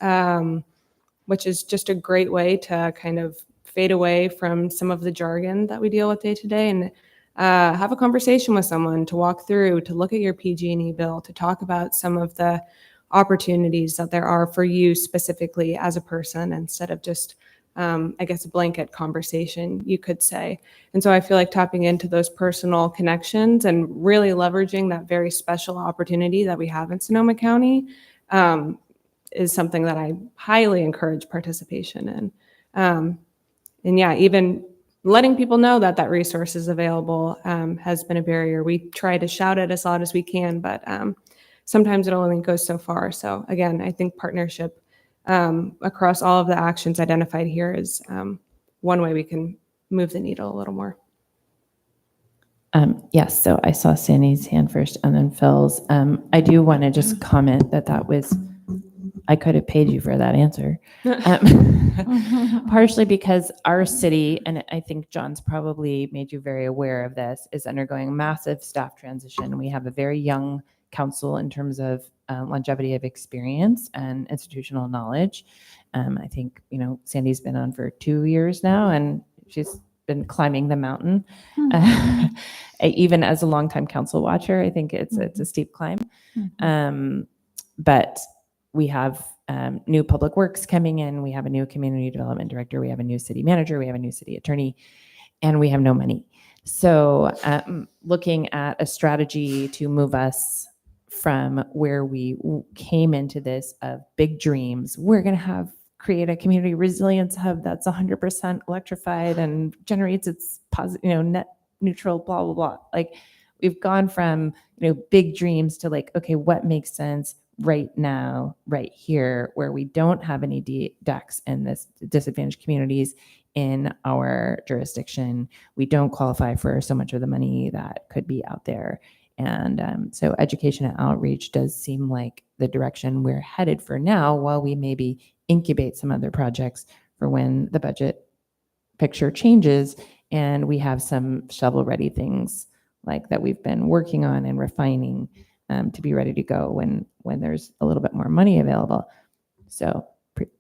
which is just a great way to kind of fade away from some of the jargon that we deal with day to day and have a conversation with someone to walk through, to look at your PG&E bill, to talk about some of the opportunities that there are for you specifically as a person, instead of just, a blanket conversation, you could say. And so I feel like tapping into those personal connections and really leveraging that very special opportunity that we have in Sonoma County is something that I highly encourage participation in. And yeah, even letting people know that that resource is available has been a barrier. We try to shout it as loud as we can, but sometimes it only goes so far. So again, I think partnership across all of the actions identified here is one way we can move the needle a little more. Yes, so I saw Sandy's hand first and then Phil's. I do want to just comment that was, I could have paid you for that answer. Partially because our city, and I think John's probably made you very aware of this, is undergoing a massive staff transition. We have a very young council in terms of longevity of experience and institutional knowledge. I think, Sandy's been on for 2 years now, and she's been climbing the mountain. Even as a longtime council watcher, I think it's a steep climb. But we have new public works coming in. We have a new community development director. We have a new city manager. We have a new city attorney, and we have no money. So looking at a strategy to move us from where we came into this of big dreams, we're going to create a community resilience hub that's 100% electrified and generates its positive, net neutral, blah, blah, blah. Like, we've gone from, big dreams to okay, what makes sense right now, right here, where we don't have any DECs in this disadvantaged communities in our jurisdiction. We don't qualify for so much of the money that could be out there. And so education and outreach does seem like the direction we're headed for now, while we maybe incubate some other projects for when the budget picture changes and we have some shovel-ready things like that we've been working on and refining to be ready to go when there's a little bit more money available. So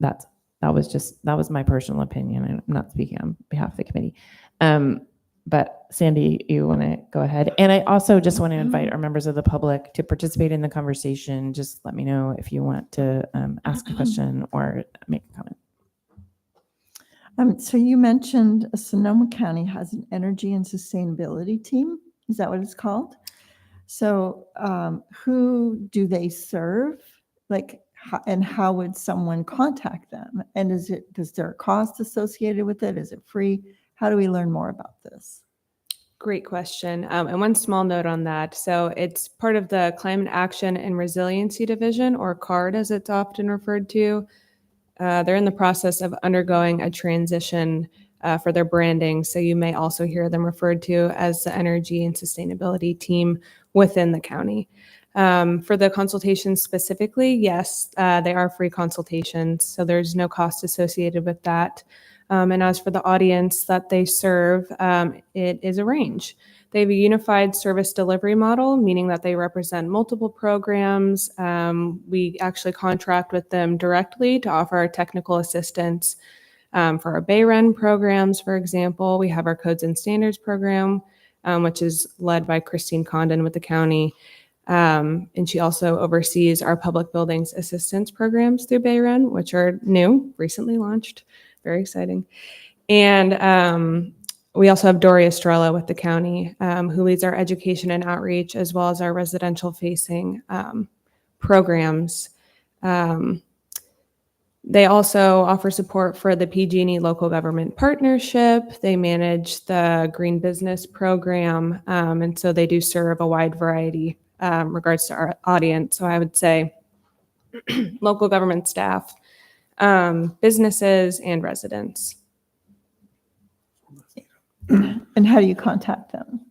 that was my personal opinion. I'm not speaking on behalf of the committee. But Sandy, you want to go ahead? And I also just want to invite our members of the public to participate in the conversation. Just let me know if you want to ask a question or make a comment. So you mentioned Sonoma County has an energy and sustainability team. Is that what it's called? So who do they serve? like, and how would someone contact them? And is there a cost associated with it? Is it free? How do we learn more about this? Great question. And one small note on that. So it's part of the Climate Action and Resiliency Division, or CARD as it's often referred to. They're in the process of undergoing a transition for their branding. So you may also hear them referred to as the Energy and Sustainability Team within the county. For the consultations specifically, yes, they are free consultations. So there's no cost associated with that. And as for the audience that they serve, it is a range. They have a unified service delivery model, meaning that they represent multiple programs. We actually contract with them directly to offer our technical assistance for our Bay Run programs, for example. We have our Codes and Standards program, which is led by Christine Condon with the county. And she also oversees our public buildings assistance programs through Bay Run, which are new, recently launched. Very exciting. And we also have Dory Estrella with the county, who leads our education and outreach, as well as our residential facing programs. They also offer support for the PG&E local government partnership. They manage the green business program. And so they do serve a wide variety regards to our audience. So I would say local government staff, businesses, and residents. And how do you contact them?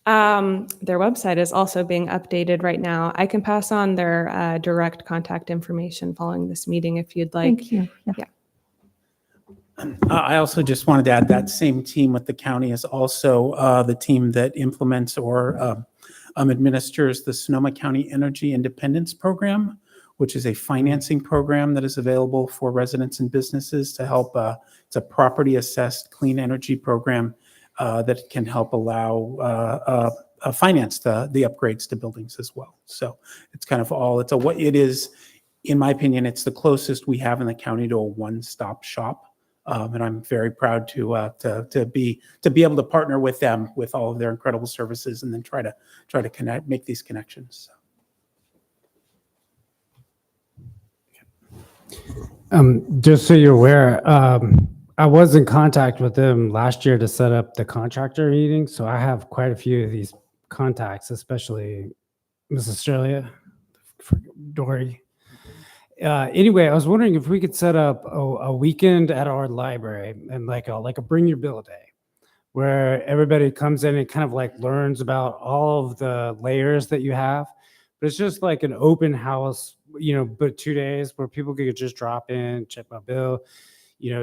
Their website is also being updated right now. I can pass on their direct contact information following this meeting if you'd like. Thank you. Yeah. I also just wanted to add that same team with the county is also the team that implements or administers the Sonoma County Energy Independence Program, which is a financing program that is available for residents and businesses to help. It's a property assessed clean energy program that can help allow finance the upgrades to buildings as well. So it's kind of all, it is, in my opinion, it's the closest we have in the county to a one-stop shop. And I'm very proud to be able to partner with them with all of their incredible services and then try to make these connections. Just so you're aware, I was in contact with them last year to set up the contractor meeting. So I have quite a few of these contacts, especially Miss Australia, Dory. Anyway, I was wondering if we could set up a weekend at our library and like a bring your bill day, where everybody comes in and kind of like learns about all of the layers that you have. But it's just like an open house, but 2 days where people could just drop in, check my bill,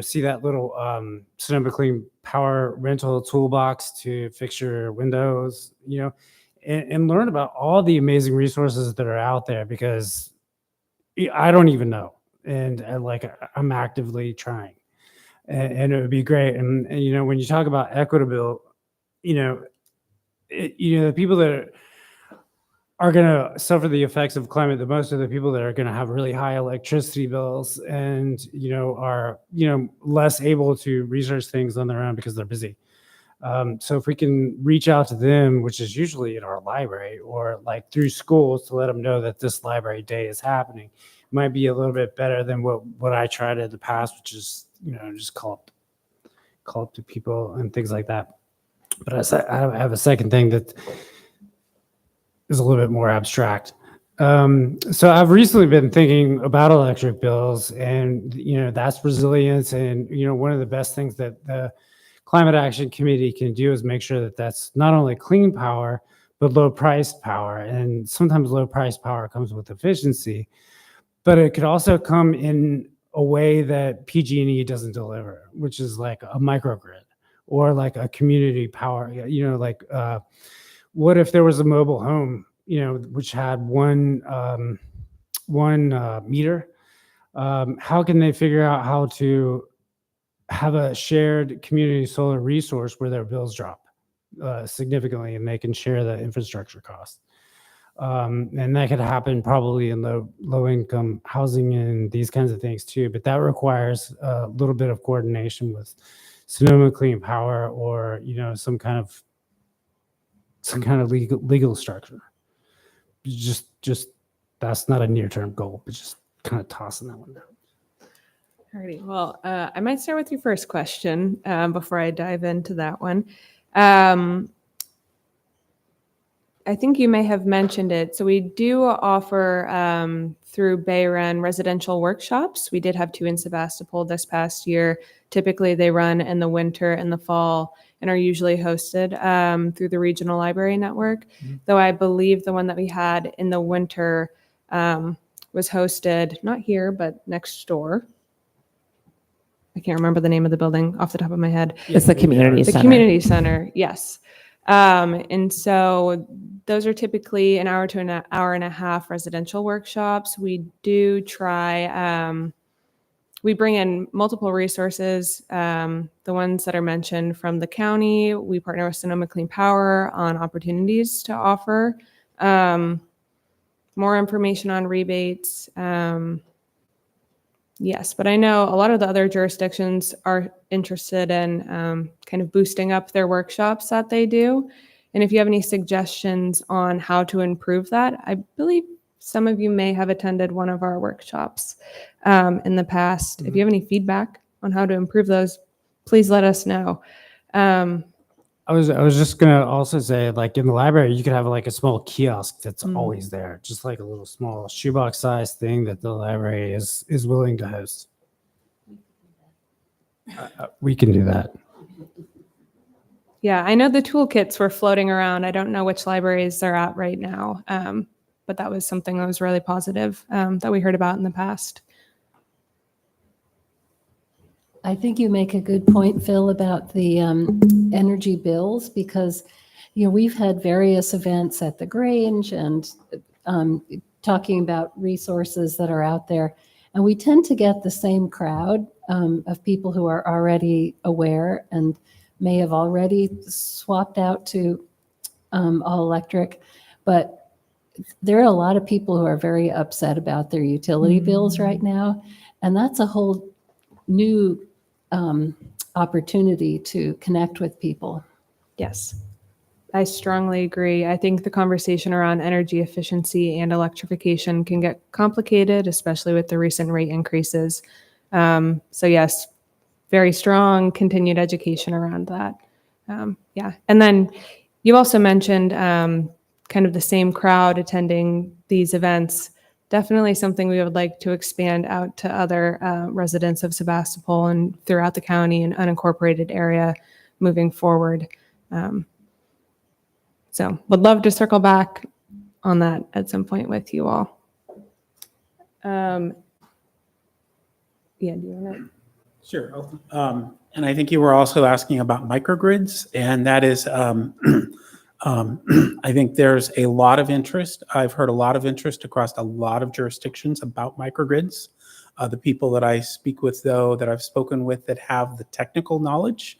see that little Sonoma Clean Power rental toolbox to fix your windows, and learn about all the amazing resources that are out there, because I don't even know. And I'm actively trying, and it would be great. And when you talk about equitable, the people that are going to suffer the effects of climate the most are the people that are going to have really high electricity bills and, are, less able to research things on their own because they're busy. So if we can reach out to them, which is usually in our library or like through schools, to let them know that this library day is happening, might be a little bit better than what I tried in the past, which is, just call up to people and things like that. But I have a second thing that is a little bit more abstract. So I've recently been thinking about electric bills, and that's resilience. And one of the best things that the Climate Action Committee can do is make sure that that's not only clean power but low priced power. And sometimes low priced power comes with efficiency, but it could also come in a way that PG&E doesn't deliver, which is like a microgrid or like a community power. What if there was a mobile home, which had one meter? How can they figure out how to have a shared community solar resource where their bills drop significantly and they can share the infrastructure costs? And that could happen probably in low income housing and these kinds of things too. But that requires a little bit of coordination with Sonoma Clean Power or some kind of legal structure. Just that's not a near-term goal, but just kind of tossing that one down. Alrighty. Well, I might start with your first question before I dive into that one. I think you may have mentioned it. So we do offer through Bayren residential workshops. We did have 2 in Sebastopol this past year. Typically, they run in the winter and the fall and are usually hosted through the regional library network. Though I believe the one that we had in the winter was hosted not here, but next door. I can't remember the name of the building off the top of my head. It's the community The center. community center, yes. And so those are typically an hour to an hour and a half residential workshops. We do try, we bring in multiple resources, the ones that are mentioned from the county. We partner with Sonoma Clean Power on opportunities to offer more information on rebates. Yes, but I know a lot of the other jurisdictions are interested in kind of boosting up their workshops that they do. And if you have any suggestions on how to improve that, I believe some of you may have attended one of our workshops in the past. If you have any feedback on how to improve those, please let us know. I was just gonna also say, like in the library, you could have like a small kiosk that's Mm. always there, just like a little small shoebox size thing that the library is willing to host. We can do that. Yeah, I know the toolkits were floating around. I don't know which libraries they're at right now, but that was something that was really positive that we heard about in the past. I think you make a good point, Phil, about the energy bills, because, you know, we've had various events at the Grange and talking about resources that are out there. And we tend to get the same crowd of people who are already aware and may have already swapped out to all electric. But there are a lot of people who are very upset about their utility bills right now. And that's a whole new opportunity to connect with people. Yes, I strongly agree. I think the conversation around energy efficiency and electrification can get complicated, especially with the recent rate increases. So yes, very strong continued education around that. Yeah, and then you also mentioned kind of the same crowd attending these events. Definitely something we would like to expand out to other residents of Sebastopol and throughout the county and unincorporated area moving forward. So would love to circle back on that at some point with you all. Yeah, do you want to? Sure. And I think you were also asking about microgrids, and that is, I think there's a lot of interest. I've heard a lot of interest across a lot of jurisdictions about microgrids. The people that I speak with, though, that I've spoken with that have the technical knowledge,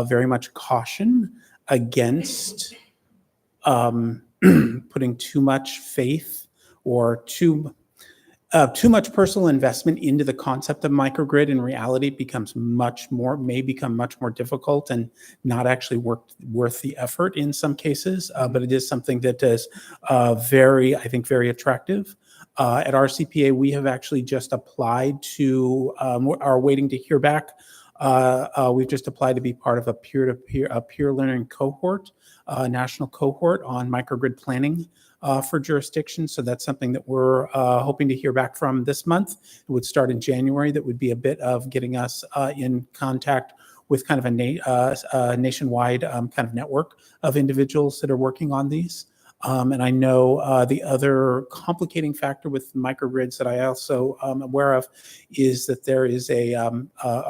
very much caution against putting too much faith or too much personal investment into the concept of microgrid. In reality, it may become much more difficult and not actually worth the effort in some cases. But it is something that is very attractive. At RCPA, we have actually just applied to, are waiting to hear back. We've just applied to be part of a peer learning cohort, national cohort on microgrid planning for jurisdictions. So that's something that we're hoping to hear back from this month. It would start in January. That would be a bit of getting us in contact with kind of a nationwide kind of network of individuals that are working on these. And I know the other complicating factor with microgrids that I also am aware of is that there is a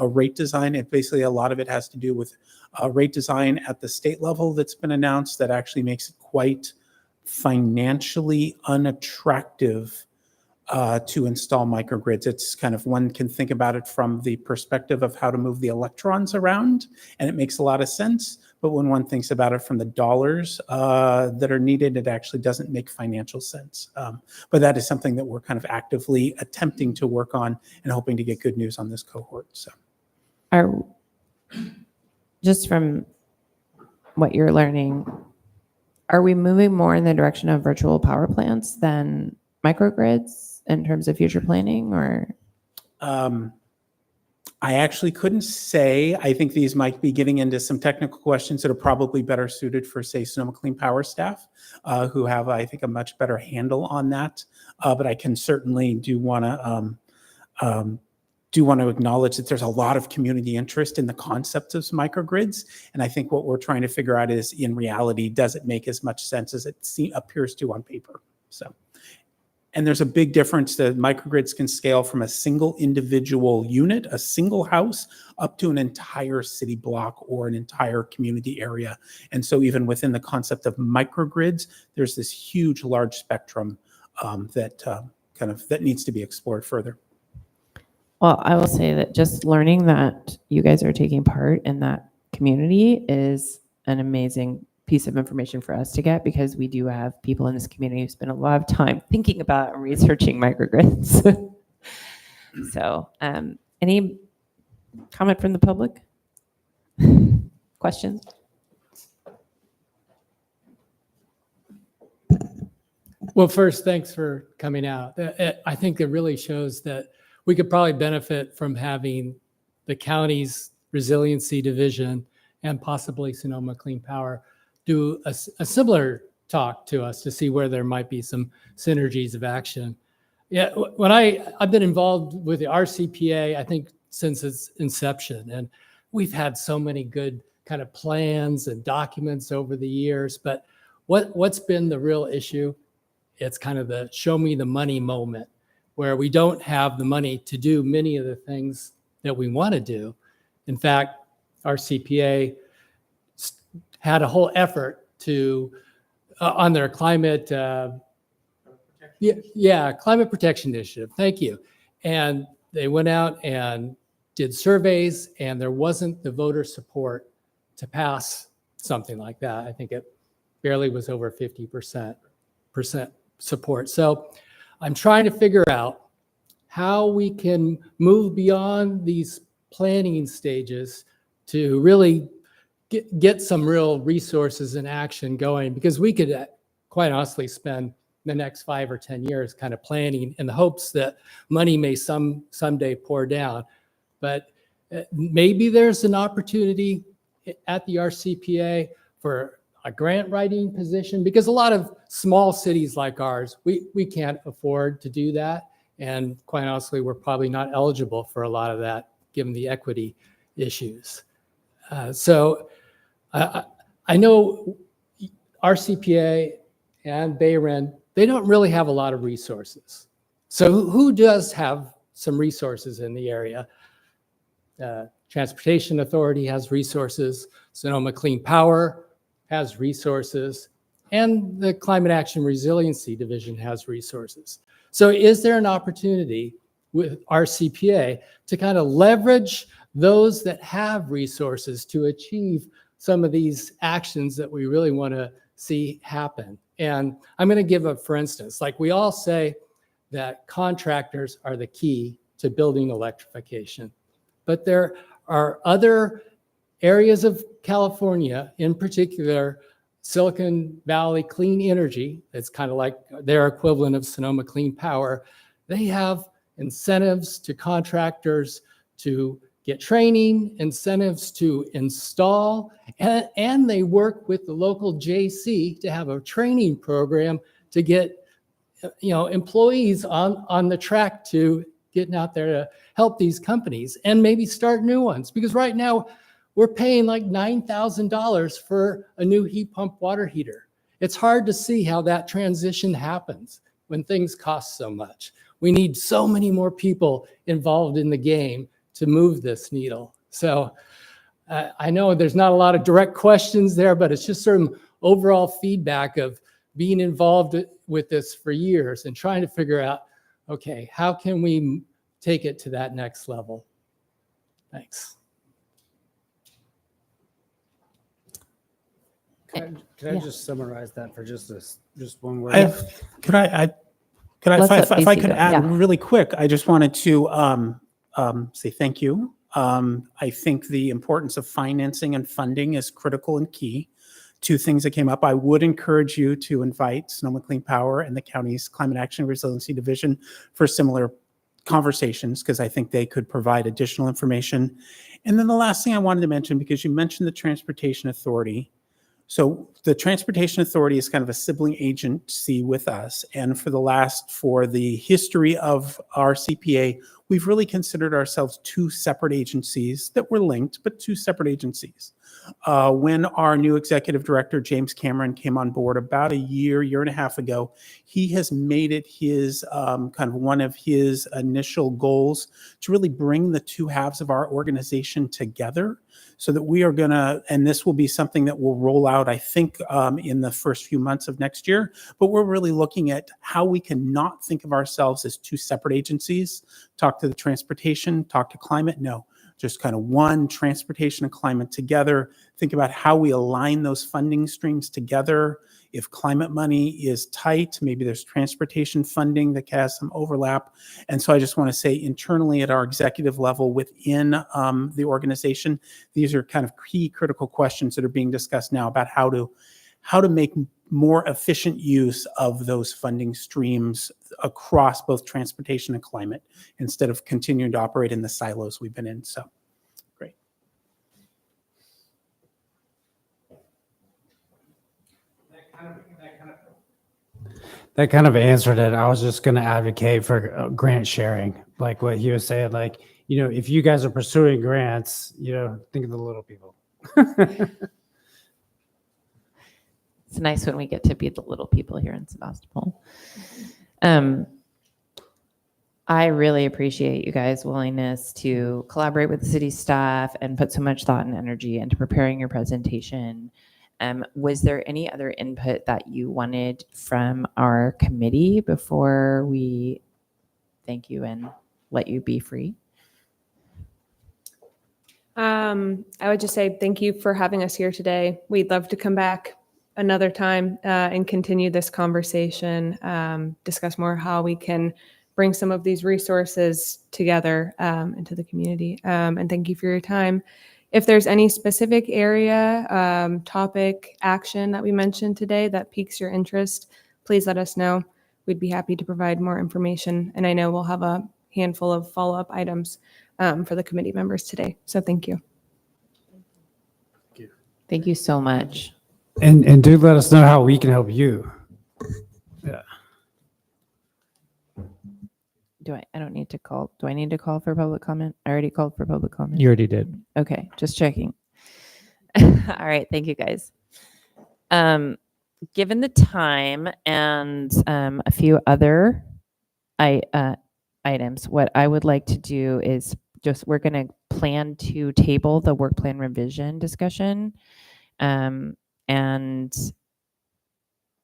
rate design. And basically a lot of it has to do with rate design at the state level that's been announced that actually makes it quite financially unattractive to install microgrids. It's kind of, one can think about it from the perspective of how to move the electrons around, and it makes a lot of sense. But when one thinks about it from the dollars that are needed, it actually doesn't make financial sense. But that is something that we're kind of actively attempting to work on and hoping to get good news on this cohort. So, just from what you're learning, are we moving more in the direction of virtual power plants than microgrids in terms of future planning, or? I actually couldn't say. I think these might be getting into some technical questions that are probably better suited for, say, Sonoma Clean Power staff, who have, I think, a much better handle on that. But I can certainly do want to acknowledge that there's a lot of community interest in the concept of microgrids. And I think what we're trying to figure out is, in reality, does it make as much sense as it appears to on paper? So. And there's a big difference that microgrids can scale from a single individual unit, a single house, up to an entire city block or an entire community area. And so even within the concept of microgrids, there's this huge, large spectrum that needs to be explored further. Well, I will say that just learning that you guys are taking part in that community is an amazing piece of information for us to get, because we do have people in this community who spend a lot of time thinking about and researching microgrids. So, any comment from the public? Questions? Well, first, thanks for coming out. I think it really shows that we could probably benefit from having the county's resiliency division and possibly Sonoma Clean Power do a similar talk to us to see where there might be some synergies of action. Yeah, when I've been involved with the RCPA, I think since its inception, and we've had so many good kind of plans and documents over the years, but what's been the real issue? It's kind of the show me the money moment, where we don't have the money to do many of the things that we want to do. In fact, our CPA had a whole effort to on their climate climate protection initiative. Thank you. And they went out and did surveys, and there wasn't the voter support to pass something like that. I think it barely was over 50% support. So I'm trying to figure out how we can move beyond these planning stages to really get some real resources and action going, because we could quite honestly spend the next 5 or 10 years kind of planning in the hopes that money may someday pour down. But maybe there's an opportunity at the RCPA for a grant writing position, because a lot of small cities like ours, we can't afford to do that. And quite honestly, we're probably not eligible for a lot of that given the equity issues. So I know RCPA and Bayren, they don't really have a lot of resources. So who does have some resources in the area? Transportation Authority has resources. Sonoma Clean Power has resources. And the Climate Action Resiliency Division has resources. So is there an opportunity with RCPA to kind of leverage those that have resources to achieve some of these actions that we really want to see happen? And I'm going to give a, for instance, like we all say that contractors are the key to building electrification, but there are other areas of California, in particular, Silicon Valley Clean Energy, it's kind of like their equivalent of Sonoma Clean Power. They have incentives to contractors to get training, incentives to install, and they work with the local JC to have a training program to get employees on the track to getting out there to help these companies and maybe start new ones. Because right now we're paying like $9,000 for a new heat pump water heater. It's hard to see how that transition happens when things cost so much. We need so many more people involved in the game to move this needle. So I know there's not a lot of direct questions there, but it's just sort of overall feedback of being involved with this for years and trying to figure out, okay, how can we take it to that next level? Thanks. Can I just summarize that for just one word? If I could add really quick, I just wanted to say thank you. I think the importance of financing and funding is critical and key two things that came up. I would encourage you to invite Sonoma Clean Power and the county's Climate Action and Resiliency Division for similar conversations, because I think they could provide additional information. And then the last thing I wanted to mention, because you mentioned the Transportation Authority. So the Transportation Authority is kind of a sibling agency with us. And for the history of our CPA, we've really considered ourselves two separate agencies that were linked, but two separate agencies. When our new executive director, James Cameron, came on board about a year and a half ago, he has made it his kind of one of his initial goals to really bring the two halves of our organization together, so that we are going to, and this will be something that will roll out, I think, in the first few months of next year, but we're really looking at how we can not think of ourselves as two separate agencies. Talk to the transportation, talk to climate. No, just kind of one, transportation and climate together. Think about how we align those funding streams together. If climate money is tight, maybe there's transportation funding that has some overlap. And so I just want to say, internally at our executive level within the organization, these are kind of key critical questions that are being discussed now about how to make more efficient use of those funding streams across both transportation and climate, instead of continuing to operate in the silos we've been in. So, great. That kind of answered it. I was just going to advocate for grant sharing, like what he was saying. Like, if you guys are pursuing grants, think of the little people. It's nice when we get to be the little people here in Sebastopol. I really appreciate you guys' willingness to collaborate with the city staff and put so much thought and energy into preparing your presentation. Was there any other input that you wanted from our committee before we thank you and let you be free? I would just say thank you for having us here today. We'd love to come back another time and continue this conversation, discuss more how we can bring some of these resources together into the community. And thank you for your time. If there's any specific area, topic, action that we mentioned today that piques your interest, please let us know. We'd be happy to provide more information. And I know we'll have a handful of follow-up items for the committee members today. So thank you. Thank you so much. And do let us know how we can help you. Yeah. I don't need to call. Do I need to call for public comment? I already called for public comment. You already did. Okay, just checking. All right, thank you guys. Given the time and a few other items, what I would like to do is we're going to plan to table the work plan revision discussion and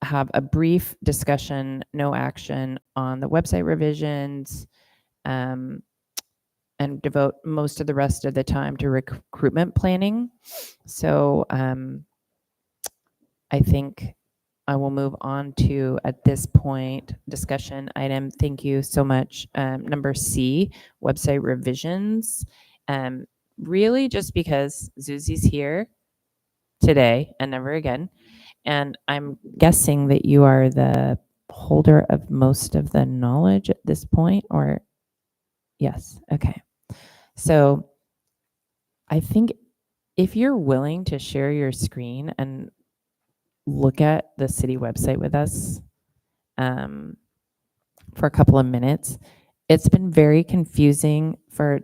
have a brief discussion, no action on the website revisions, and devote most of the rest of the time to recruitment planning. So I think I will move on to, at this point, discussion item. Thank you so much. Number C, website revisions. Really just because Zuzi's here today and never again. And I'm guessing that you are the holder of most of the knowledge at this point, or yes, okay. So I think if you're willing to share your screen and look at the city website with us for a couple of minutes, it's been very confusing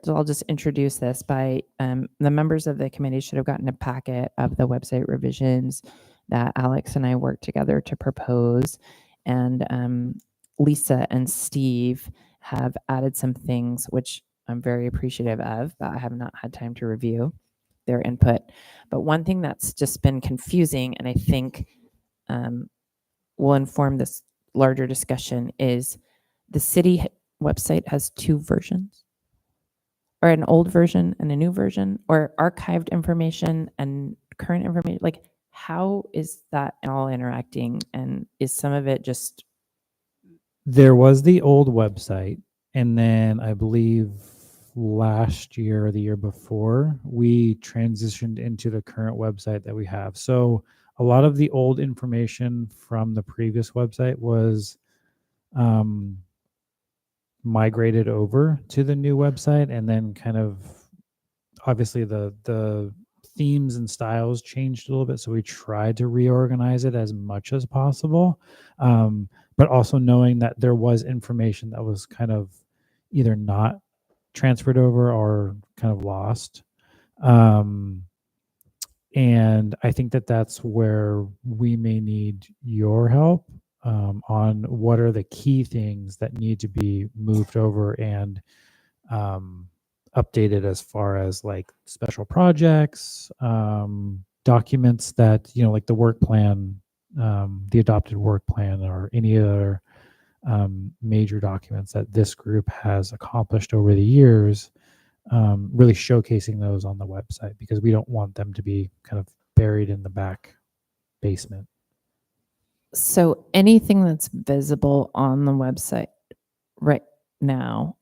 I'll just introduce this by the members of the committee should have gotten a packet of the website revisions that Alex and I worked together to propose. And Lisa and Steve have added some things which I'm very appreciative of, but I have not had time to review their input. But one thing that's just been confusing, and I think will inform this larger discussion, is the city website has two versions, or an old version and a new version, or archived information and current information. Like, how is that all interacting? And is some of it just... There was the old website, and then I believe last year or the year before, we transitioned into the current website that we have. So a lot of the old information from the previous website was migrated over to the new website, and then kind of obviously the themes and styles changed a little bit, so we tried to reorganize it as much as possible, but also knowing that there was information that was kind of either not transferred over or kind of lost. And I think that that's where we may need your help on what are the key things that need to be moved over and updated, as far as like special projects, documents that, like the work plan, the adopted work plan, or any other major documents that this group has accomplished over the years, really showcasing those on the website, because we don't want them to be kind of buried in the back basement. So anything that's visible on the website right now,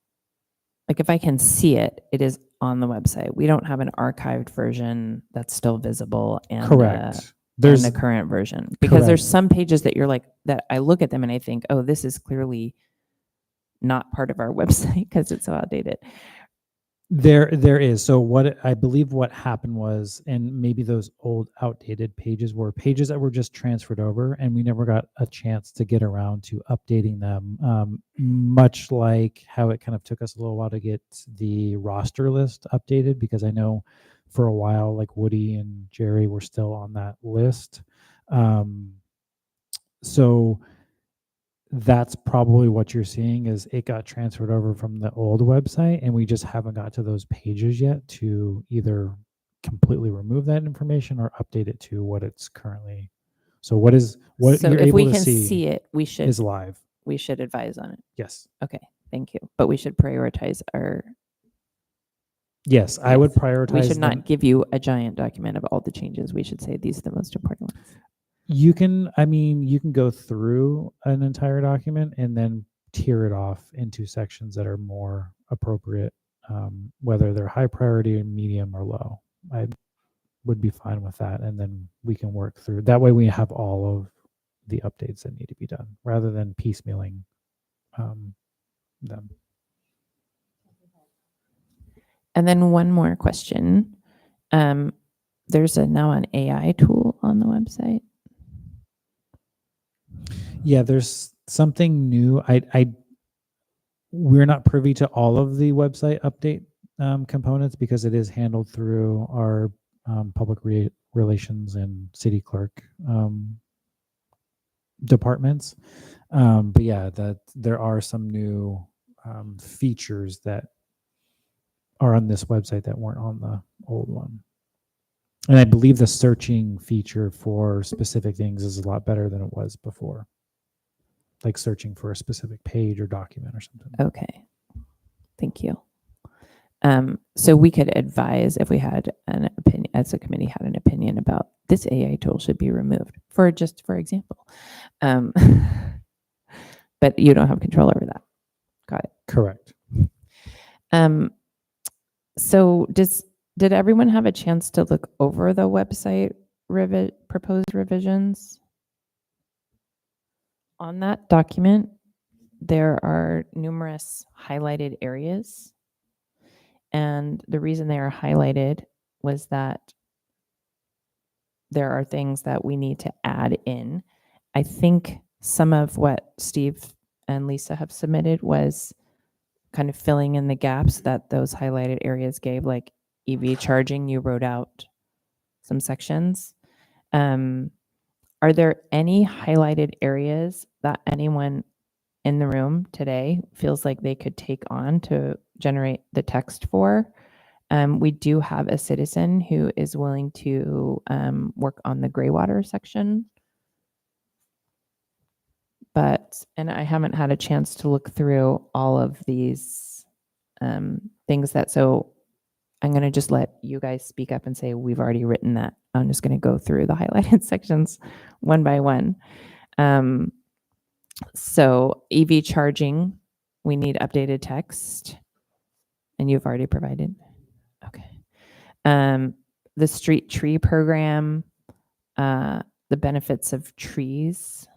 like if I can see it, it is on the website. We don't have an archived version that's still visible and Correct. and the current version, because Correct. there's some pages that you're like, that I look at them and I think, oh, this is clearly not part of our website because it's so outdated. There is. So what I believe what happened was, and maybe those old outdated pages were pages that were just transferred over, and we never got a chance to get around to updating them. Much like how it kind of took us a little while to get the roster list updated, because I know for a while, like Woody and Jerry were still on that list. So that's probably what you're seeing, is it got transferred over from the old website, and we just haven't got to those pages yet to either completely remove that information or update it to what it's currently. So what So you're if able we to can see see it, we should is live. we should advise on it. Yes. Okay, thank you. But we should prioritize our. Yes, I would Yes. prioritize We should them. not give you a giant document of all the changes. We should say these are the most important ones. You can go through an entire document and then tier it off into sections that are more appropriate, whether they're high priority, medium, or low. I would be fine with that, and then we can work through. That way we have all of the updates that need to be done, rather than piecemealing them. And then one more question. There's now an AI tool on the website. Yeah, there's something new. We're not privy to all of the website update components, because it is handled through our public relations and city clerk departments. But yeah, that there are some new features that are on this website that weren't on the old one. And I believe the searching feature for specific things is a lot better than it was before, like searching for a specific page or document or something. Okay, thank you. So we could advise, if we had an opinion, as a committee had an opinion about this AI tool should be removed, for example. But you don't have control over that. Got it. Correct. So did everyone have a chance to look over the website proposed revisions? On that document, there are numerous highlighted areas. And the reason they are highlighted was that there are things that we need to add in. I think some of what Steve and Lisa have submitted was kind of filling in the gaps that those highlighted areas gave, like EV charging. You wrote out some sections. Are there any highlighted areas that anyone in the room today feels like they could take on to generate the text for? We do have a citizen who is willing to work on the gray water section. And I haven't had a chance to look through all of these things so I'm going to just let you guys speak up and say, we've already written that. I'm just going to go through the highlighted sections one by one. So EV charging, we need updated text, and you've already provided. Okay. The street tree program, the the benefits of trees.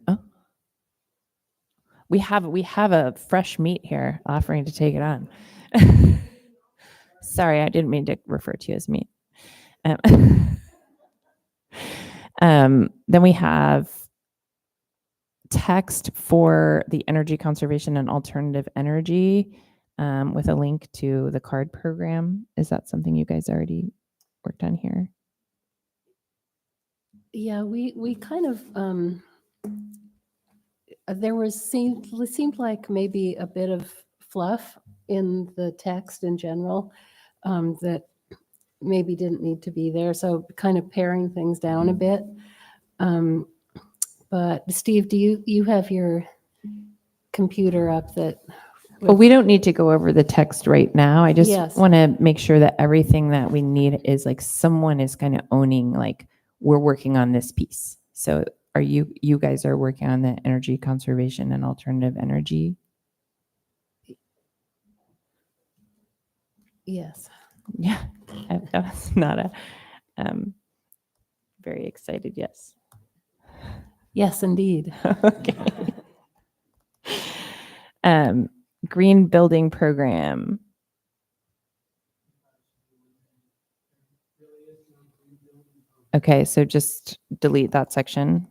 Oh, we have a fresh meat here offering to take it on. Sorry, I didn't mean to refer to you as meat. Then we have text for the energy conservation and alternative energy with a link to the card program. Is that something you guys already worked on here? Yeah, we kind of, seemed like maybe a bit of fluff in the text in general that maybe didn't need to be there. So kind of paring things down a bit. But Steve, do you have your computer up that? Well, we don't need to go over the text right now. I just Yes. want to make sure that everything that we need is like someone is kind of owning, like we're working on this piece. So are you guys are working on the energy conservation and alternative energy? Yes. Yeah, that was not a very excited yes. Yes, indeed. Okay. Green building program. Okay, so just delete that section.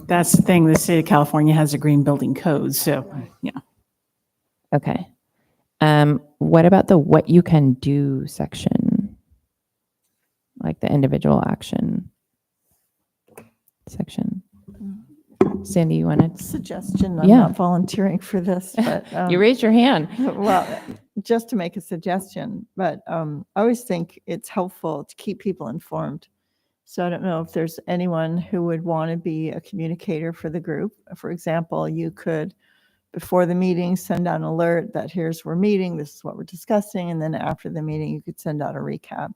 That's the thing. The state of California has a green building code. So, yeah. Okay. What about the what you can do section? Like the individual action section. Sandy, you wanted? Suggestion, I'm Yeah. not volunteering for this, but. You raised your hand. Well, just to make a suggestion, but I always think it's helpful to keep people informed. So I don't know if there's anyone who would want to be a communicator for the group. For example, you could, before the meeting, send out an alert that here's we're meeting, this is what we're discussing, and then after the meeting, you could send out a recap.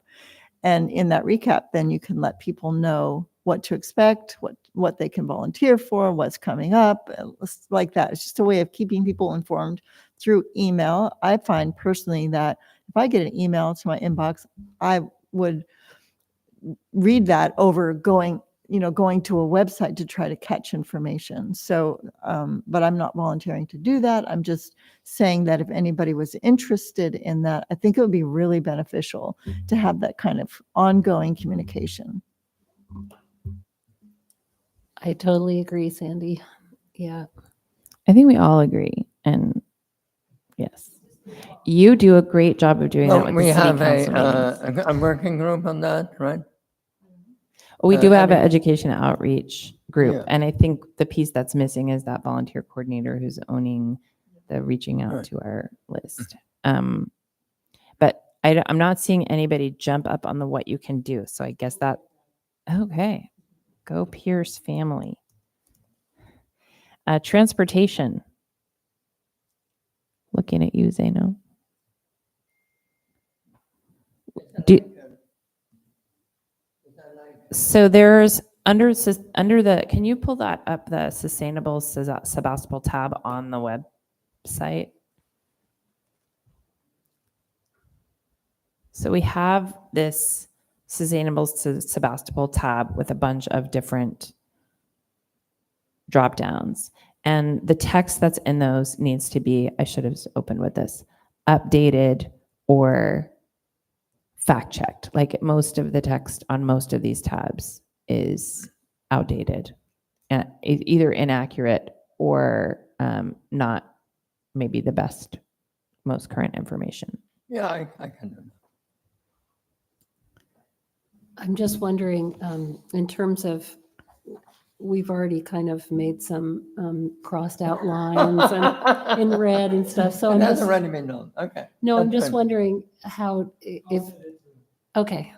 And in that recap, then you can let people know what to expect, what they can volunteer for, what's coming up, like that. It's just a way of keeping people informed through email. I find personally that if I get an email to my inbox, I would read that over going to a website to try to catch information. So, but I'm not volunteering to do that. I'm just saying that if anybody was interested in that, I think it would be really beneficial to have that kind of ongoing communication. I totally agree, Sandy. Yeah. I think we all agree. And yes, you do a great job of doing that Well, with we the city have council meetings. a working group on that, right? We do have an any- education outreach group. Yeah. And I think the piece that's missing is that volunteer coordinator who's owning the reaching out Right. to our list. But I'm not seeing anybody jump up on the what you can do. So I guess that, okay, go Pierce family. Transportation. Looking at you, Zaino. So there's under the, can you pull that up, the Sustainable Sebastopol tab on the website? So we have this Sustainable Sebastopol tab with a bunch of different drop downs. And the text that's in those needs to be, I should have opened with this, updated or fact checked. Like most of the text on most of these tabs is outdated and either inaccurate or not maybe the best, most current information. Yeah, I can do that. I'm just wondering, in terms of, we've already kind of made some crossed out lines and in red and stuff. So I'm It has just, already been done. Okay. no, I'm That's just good. wondering how, if, okay.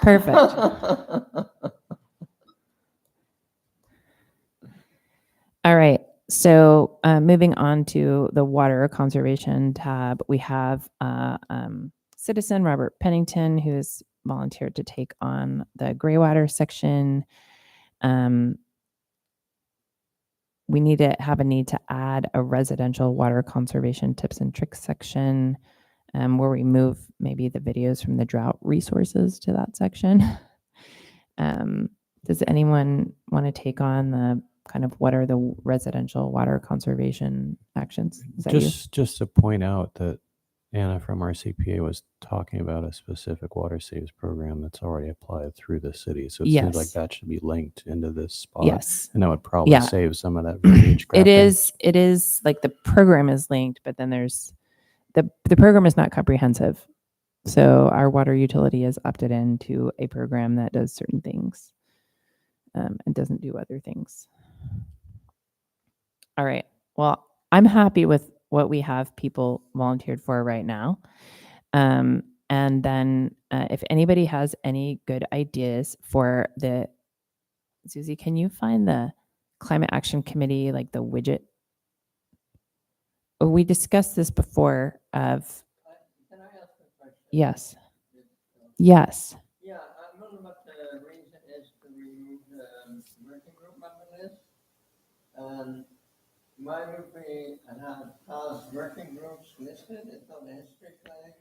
Perfect. All right. So moving on to the water conservation tab, we have citizen Robert Pennington, who has volunteered to take on the gray water section. we need to have a need to add a residential water conservation tips and tricks section, where we move maybe the videos from the drought resources to that section. Does anyone want to take on the kind of what are the residential water conservation actions? Is that you? Just to point out that Anna from RCPA was talking about a specific water saves program that's already applied through the city. So it seems like Yes. that should be linked into this spot. Yes. And that would probably Yeah. save some of that verbiage It crafting. is like the program is linked, but then there's the program is not comprehensive. So our water utility is opted into a program that does certain things, and doesn't do other things. All right. Well, I'm happy with what we have people volunteered for right now. And then if anybody has any good ideas for Susie, can you find the Climate Action Committee, like the widget? Oh, we discussed this before of, Can I ask a question? yes. Yes. Yeah, I wonder what the reason is to remove the working group member list. Why would we have past working groups listed? It's on the history flag.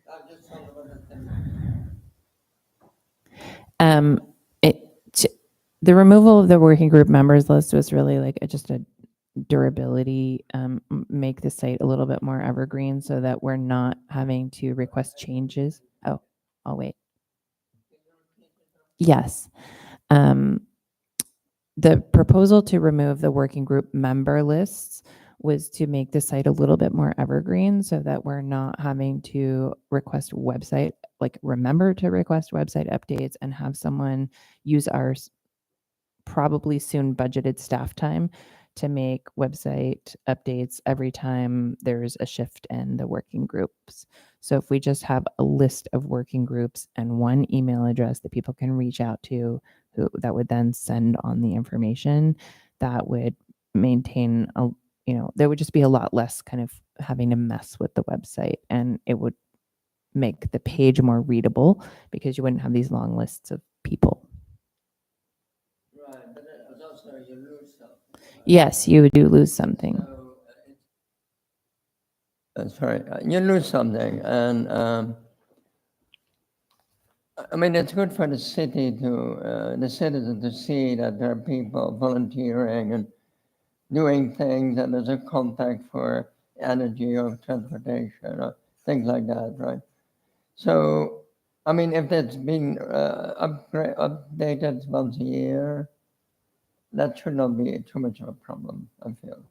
I just wonder what the thing The removal of the working group members list was really like just a durability, make the site a little bit more evergreen so that we're not having to request changes. Oh, I'll wait. Yes. The proposal to remove the working group member lists was to make the site a little bit more evergreen so that we're not having to request website, like remember to request website updates and have someone use our probably soon budgeted staff time to make website updates every time there's a shift in the working groups. So if we just have a list of working groups and one email address that people can reach out to, that would then send on the information, that would maintain there would just be a lot less kind of having to mess with the website, and it would make the page more readable because you wouldn't have these long lists of people. Right, but it also you lose something. Right? Yes, you do lose something. So, sorry, you lose something, and I mean it's good for the city to the citizens to see that there are people volunteering and doing things, and there's a contact for energy or transportation or things like that, right? So, I mean, if that's been updated once a year, that should not be too much of a problem, I feel.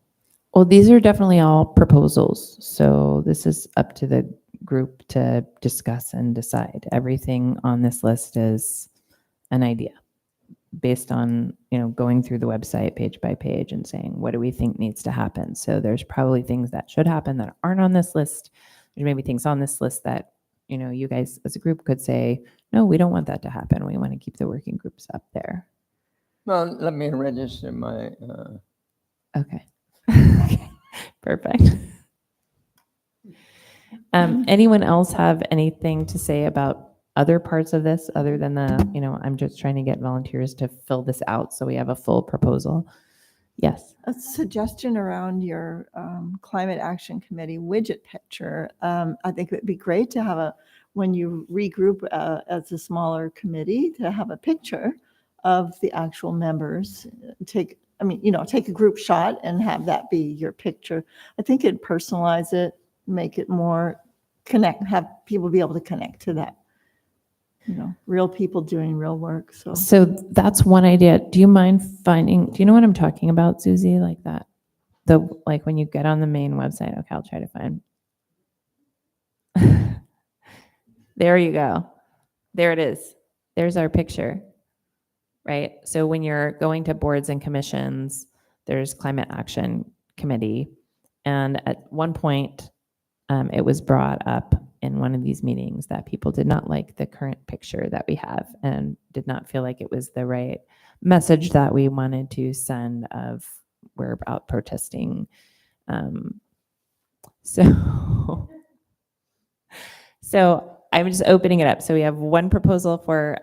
Well, these are definitely all proposals. So this is up to the group to discuss and decide. Everything on this list is an idea based on, going through the website page by page and saying, what do we think needs to happen? So there's probably things that should happen that aren't on this list. There's maybe things on this list that, you guys as a group could say, no, we don't want that to happen. We want to keep the working groups up there. Well, let me register my. Okay. Okay. Perfect. Anyone else have anything to say about other parts of this other than I'm just trying to get volunteers to fill this out so we have a full proposal. Yes. A suggestion around your Climate Action Committee widget picture. I think it would be great to have when you regroup as a smaller committee, to have a picture of the actual members. Take a group shot and have that be your picture. I think it'd personalize it, make it more have people be able to connect to that. Real people doing real work. So that's one idea. Do you mind do you know what I'm talking about, Susie? Like that, like when you get on the main website. Okay, I'll try to find. There you go. There it is. There's our picture, right? So when you're going to boards and commissions, there's Climate Action Committee. And at one point, it was brought up in one of these meetings that people did not like the current picture that we have and did not feel like it was the right message that we wanted to send of we're out protesting. So I'm just opening it up. So we have one proposal for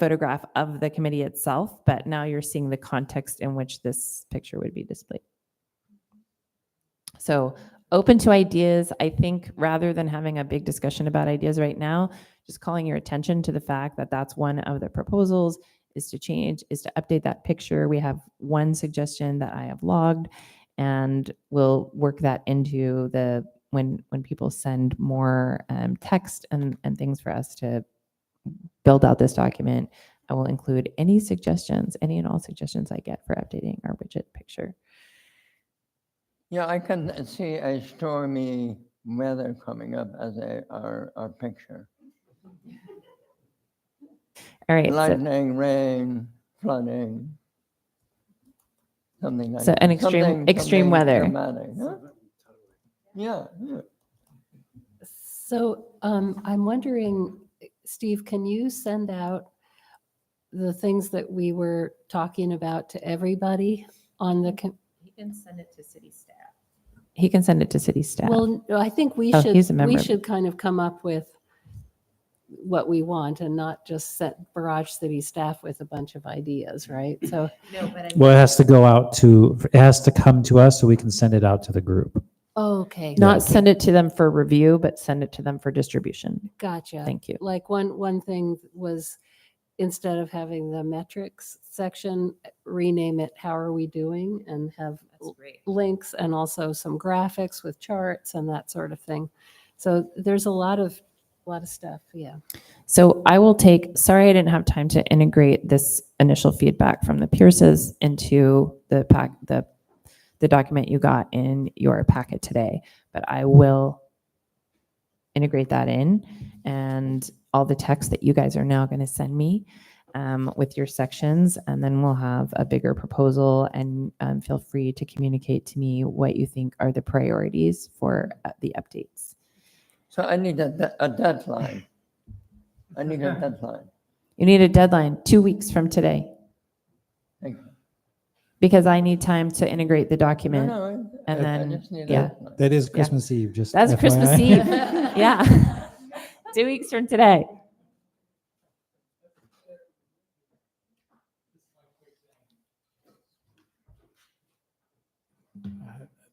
photograph of the committee itself, but now you're seeing the context in which this picture would be displayed. So open to ideas. I think rather than having a big discussion about ideas right now, just calling your attention to the fact that that's one of the proposals is to update that picture. We have one suggestion that I have logged, and we'll work that into the, when people send more text and things for us to build out this document, I will include any suggestions, any and all suggestions I get for updating our widget picture. Yeah, I can see a stormy weather coming up as our picture. All right. Lightning, rain, flooding, something like So that. an extreme weather. Dramatic, huh? Yeah. So I'm wondering, Steve, can you send out the things that we were talking about to everybody on the? He can send it to city staff. He can send it to city staff. Well, no, I think we He's a member. should kind of come up with what we want and not just set barrage city staff with a bunch of ideas, right? So Well, it has to go out to, it has to come to us so we can send it out to the group. okay, Not send it to them for review, but send it to them for distribution. gotcha. Thank you. Like one thing was, instead of having the metrics section, rename it "How are we doing?" and have links and also some graphics with charts and that sort of thing. So there's a lot of stuff. Yeah. So I will sorry I didn't have time to integrate this initial feedback from the Pierces into the document you got in your packet today, but I will integrate that in, and all the text that you guys are now going to send me with your sections, and then we'll have a bigger proposal, and feel free to communicate to me what you think are the priorities for the updates. So I need a deadline. I need a deadline. You need a deadline 2 weeks from today, Thank you. because I need time to integrate the document. No, and I then, just need a yeah. deadline. That is Christmas Eve, just That's FYI. Christmas Eve. Yeah. 2 weeks from today.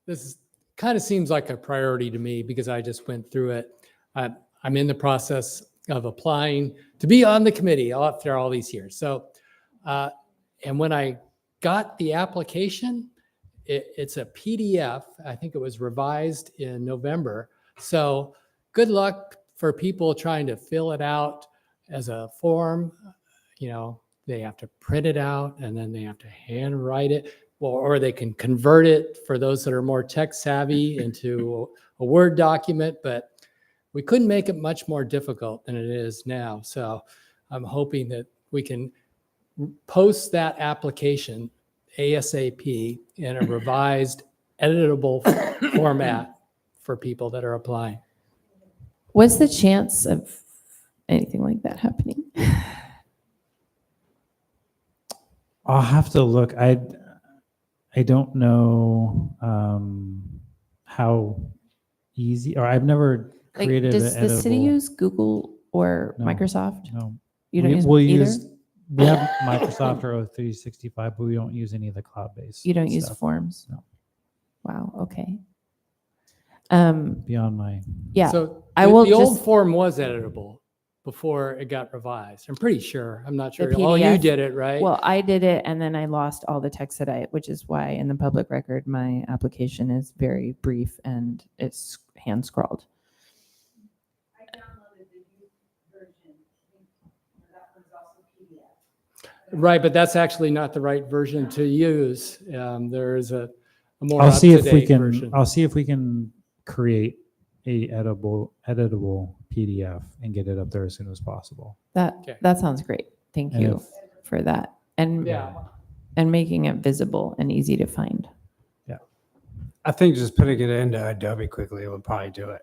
This kind of seems like a priority to me because I just went through it. I'm in the process of applying to be on the committee after all these years. So, and when I got the application, it's a PDF. I think it was revised in November. So good luck for people trying to fill it out as a form. You know, they have to print it out and then they have to handwrite it. Well, or they can convert it for those that are more tech savvy into a Word document, but we couldn't make it much more difficult than it is now. So I'm hoping that we can post that application ASAP in a revised, editable format for people that are applying. What's the chance of anything like that happening? I'll have to look. I don't know how easy, or I've never Like, created does an the city editable- use Google or No, Microsoft? No. You don't use we'll either? we have Microsoft or O365, but we don't use any of the cloud-based You don't use stuff. Forms? No. Wow, okay. Beyond my, Yeah, So I the, will the old just- form was editable before it got revised. I'm pretty sure. I'm not The sure. All you PDF. did it, right? well, I did it and then I lost all the text that which is why in the public record, my application is very brief and it's hand scrawled. Right, but that's actually not the right version to use. There is a more I'll see if we up-to-date can. version. I'll see if we can create a editable PDF and get it up there as soon as possible. Okay. That sounds great. Thank And you for that. And making it visible and easy to find. I think just putting it into Adobe quickly would probably do it.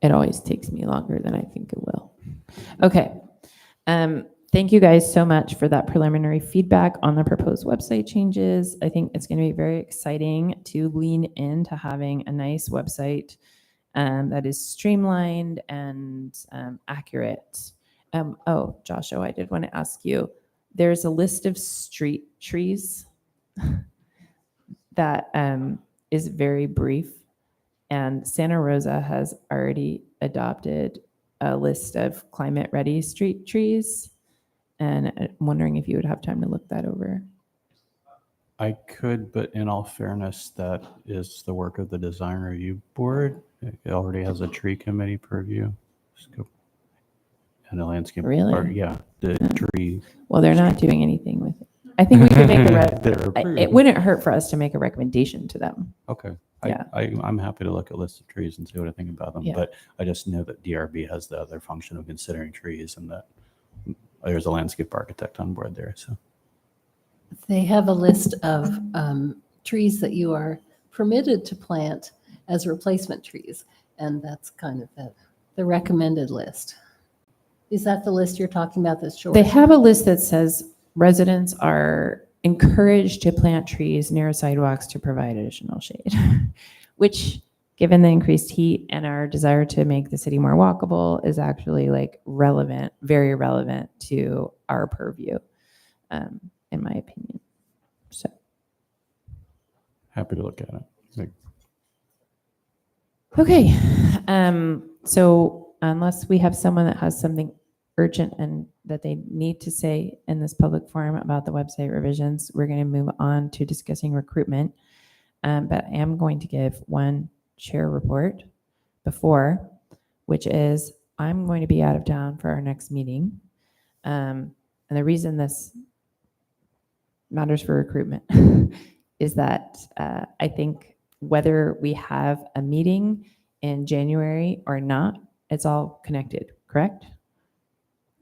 It always takes me longer than I think it will. Okay. Thank you guys so much for that preliminary feedback on the proposed website changes. I think it's going to be very exciting to lean into having a nice website that is streamlined and accurate. Oh, Joshua, I did want to ask you, there's a list of street trees that is very brief, and Santa Rosa has already adopted a list of climate-ready street trees, and I'm wondering if you would have time to look that over. I could, but in all fairness, that is the work of the design review board. It already has a tree committee purview. And a landscape. Really? Yeah, the tree. Well, they're not doing anything with it. I think we could make They're it approved. wouldn't hurt for us to make a recommendation to them. Okay. Yeah. I'm happy to look at lists of trees and see what I think about them. Yeah. But I just know that DRB has the other function of considering trees, and that there's a landscape architect on board there. So They have a list of trees that you are permitted to plant as replacement trees, and that's kind of the recommended list. Is that the list you're talking about that's short? They have a list that says residents are encouraged to plant trees near sidewalks to provide additional shade, which, given the increased heat and our desire to make the city more walkable, is actually like relevant, very relevant to our purview, in my opinion. So, happy to look at it. okay. So unless we have someone that has something urgent and that they need to say in this public forum about the website revisions, we're going to move on to discussing recruitment. But I am going to give one chair report before, which is I'm going to be out of town for our next meeting. And the reason this matters for recruitment is that I think whether we have a meeting in January or not, it's all connected, correct?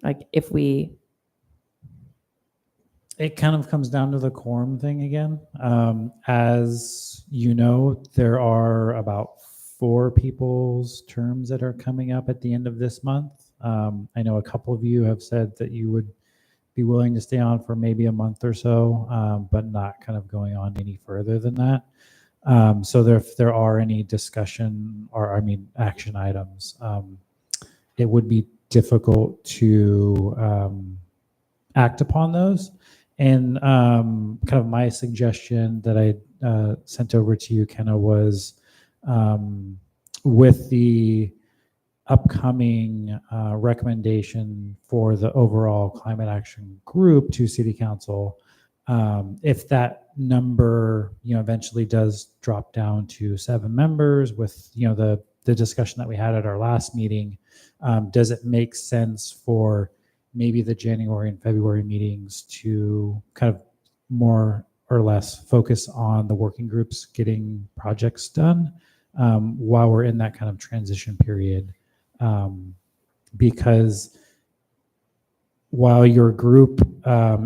Like if we... It kind of comes down to the quorum thing again. As you know, there are about 4 people's terms that are coming up at the end of this month. I know a couple of you have said that you would be willing to stay on for maybe a month or so, but not kind of going on any further than that. So if there are any discussion or, action items, it would be difficult to act upon those. And kind of my suggestion that I sent over to you, Kenna, was with the upcoming recommendation for the overall climate action group to City Council, if that number, eventually does drop down to 7 members with, the discussion that we had at our last meeting, does it make sense for maybe the January and February meetings to kind of more or less focus on the working groups getting projects done while we're in that kind of transition period? Because while your group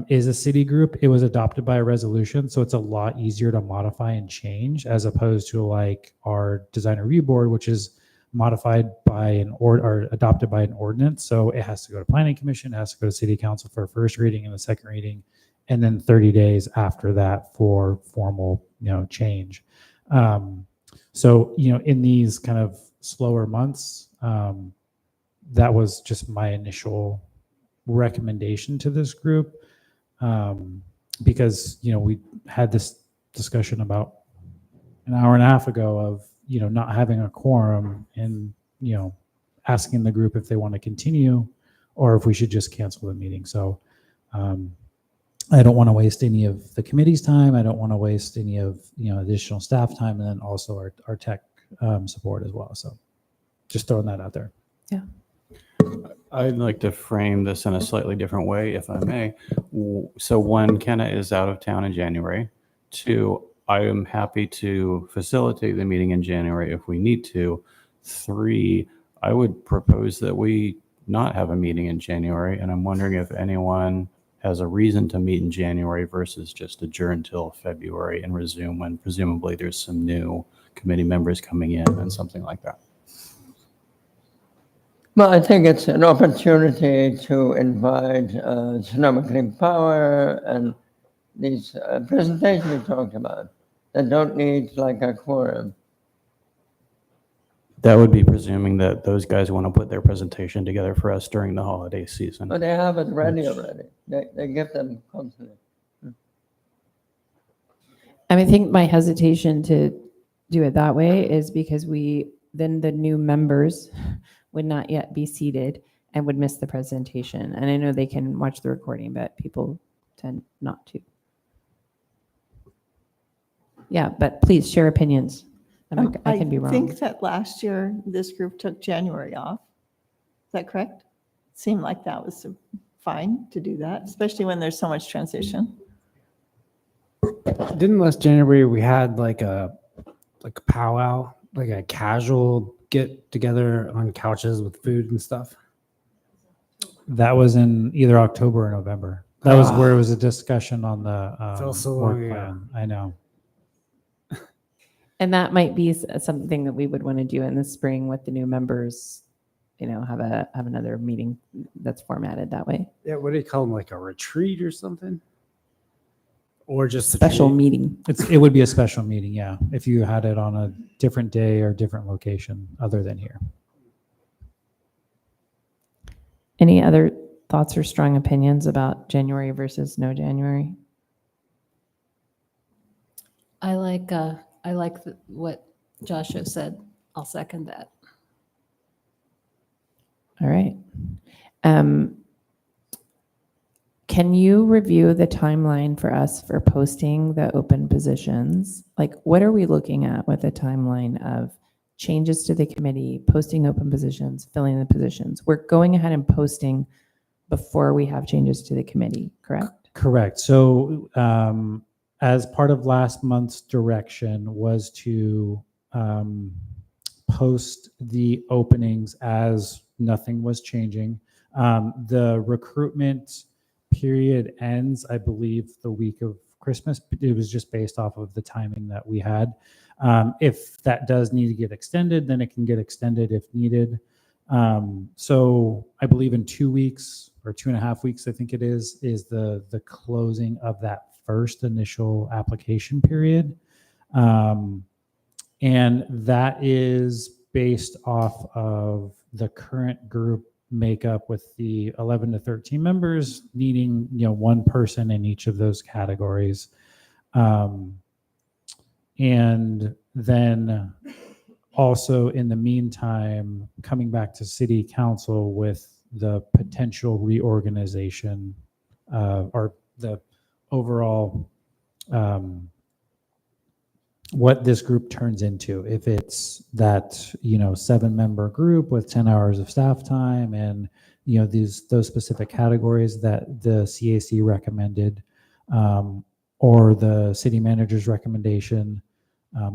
is a city group, it was adopted by a resolution, so it's a lot easier to modify and change as opposed to like our design review board, which is modified by or adopted by an ordinance. So it has to go to planning commission, it has to go to city council for a first reading and a second reading, and then 30 days after that for formal, change. So, in these kind of slower months, that was just my initial recommendation to this group, because, we had this discussion about an hour and a half ago of, not having a quorum and, asking the group if they want to continue or if we should just cancel the meeting. So I don't want to waste any of the committee's time. I don't want to waste any of, additional staff time, and then also our tech support as well. So just throwing that out there. Yeah. I'd like to frame this in a slightly different way, if I may. So 1, Kenna is out of town in January. 2, I am happy to facilitate the meeting in January if we need to. 3, I would propose that we not have a meeting in January, and I'm wondering if anyone has a reason to meet in January versus just adjourn till February and resume when presumably there's some new committee members coming in and something like that. Well, I think it's an opportunity to invite Sonoma Clean Power and these presentations we talked about that don't need like a quorum. That would be presuming that those guys want to put their presentation together for us during the holiday season. But they have it ready Which- already. They give them constantly. I think my hesitation to do it that way is because then the new members would not yet be seated and would miss the presentation. And I know they can watch the recording, but people tend not to. Yeah, but please share opinions. I can be I wrong. think that last year, this group took January off. Is that correct? Seemed like that was fine to do that, especially when there's so much transition. Didn't last January we had like a powwow, like a casual get together on couches with food and stuff? That was in either October or November. That was where it was a discussion on the Feels so work long ago. plan. I know. And that might be something that we would want to do in the spring with the new members, have another meeting that's formatted that way. Yeah, what do you call them? Like a retreat or something? Or just a Special treat? meeting. It would be a special meeting, yeah, if you had it on a different day or different location other than here. Any other thoughts or strong opinions about January versus no January? I like what Joshua said. I'll second that. All right. Can you review the timeline for us for posting the open positions? Like, what are we looking at with a timeline of changes to the committee, posting open positions, filling the positions? We're going ahead and posting before we have changes to the committee, correct? Correct. So as part of last month's direction was to post the openings as nothing was changing. The recruitment period ends, I believe, the week of Christmas. It was just based off of the timing that we had. If that does need to get extended, then it can get extended if needed. So I believe in 2 weeks or 2.5 weeks, I think it is the closing of that first initial application period. And that is based off of the current group makeup with the 11 to 13 members needing, one person in each of those categories. And then also in the meantime, coming back to city council with the potential reorganization or the overall what this group turns into. If it's that 7-member group with 10 hours of staff time and those specific categories that the CAC recommended, or the city manager's recommendation,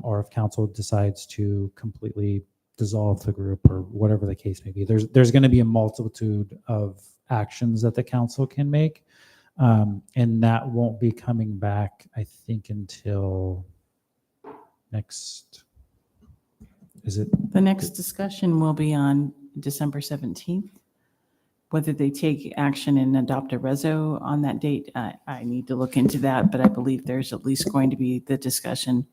or if council decides to completely dissolve the group or whatever the case may be. There's going to be a multitude of actions that the council can make, and that won't be coming back, I think, until next. Is it? The next discussion will be on December 17th. Whether they take action and adopt a reso on that date, I need to look into that, but I believe there's at least going to be the discussion.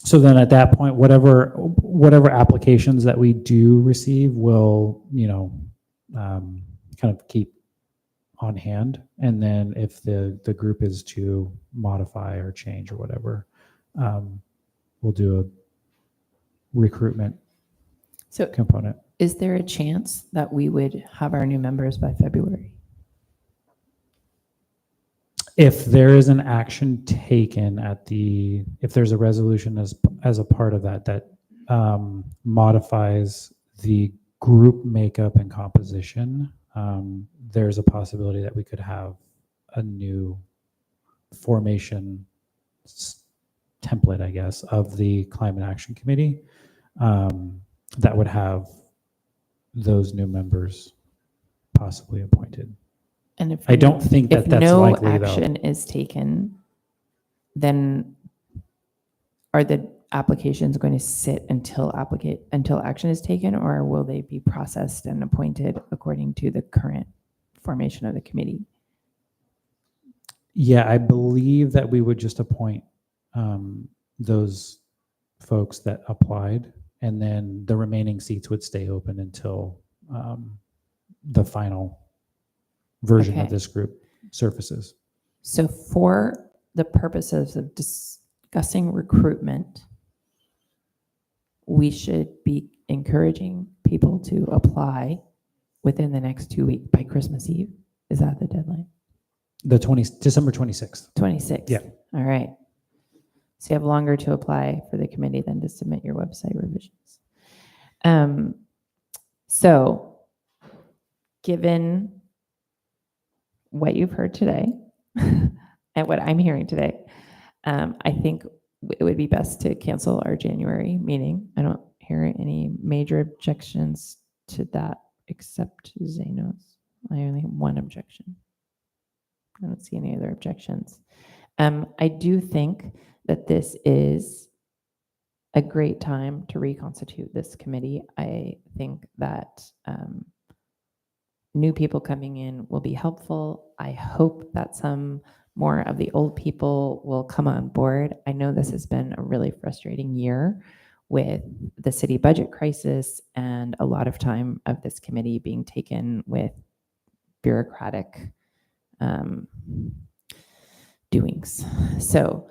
So then at that point, whatever applications that we do receive will, kind of keep on hand. And then if the group is to modify or change or whatever, we'll do a recruitment component. Is there a chance that we would have our new members by February? If there is an action taken if there's a resolution as a part of that modifies the group makeup and composition, there's a possibility that we could have a new formation template, I guess, of the Climate Action Committee that would have those new members possibly appointed. And if I don't think if that's no likely, though. action is taken, then are the applications going to sit until action is taken, or will they be processed and appointed according to the current formation of the committee? Yeah, I believe that we would just appoint those folks that applied, and then the remaining seats would stay open until the final version of Okay. this group surfaces. So for the purposes of discussing recruitment, we should be encouraging people to apply within the next 2 weeks by Christmas Eve. Is that the deadline? December 26th. 26th. Yeah. All right. So you have longer to apply for the committee than to submit your website revisions. So given what you've heard today and what I'm hearing today, I think it would be best to cancel our January meeting. I don't hear any major objections to that except Zeno's. I only have one objection. I don't see any other objections. I do think that this is a great time to reconstitute this committee. I think that new people coming in will be helpful. I hope that some more of the old people will come on board. I know this has been a really frustrating year with the city budget crisis and a lot of time of this committee being taken with bureaucratic doings. So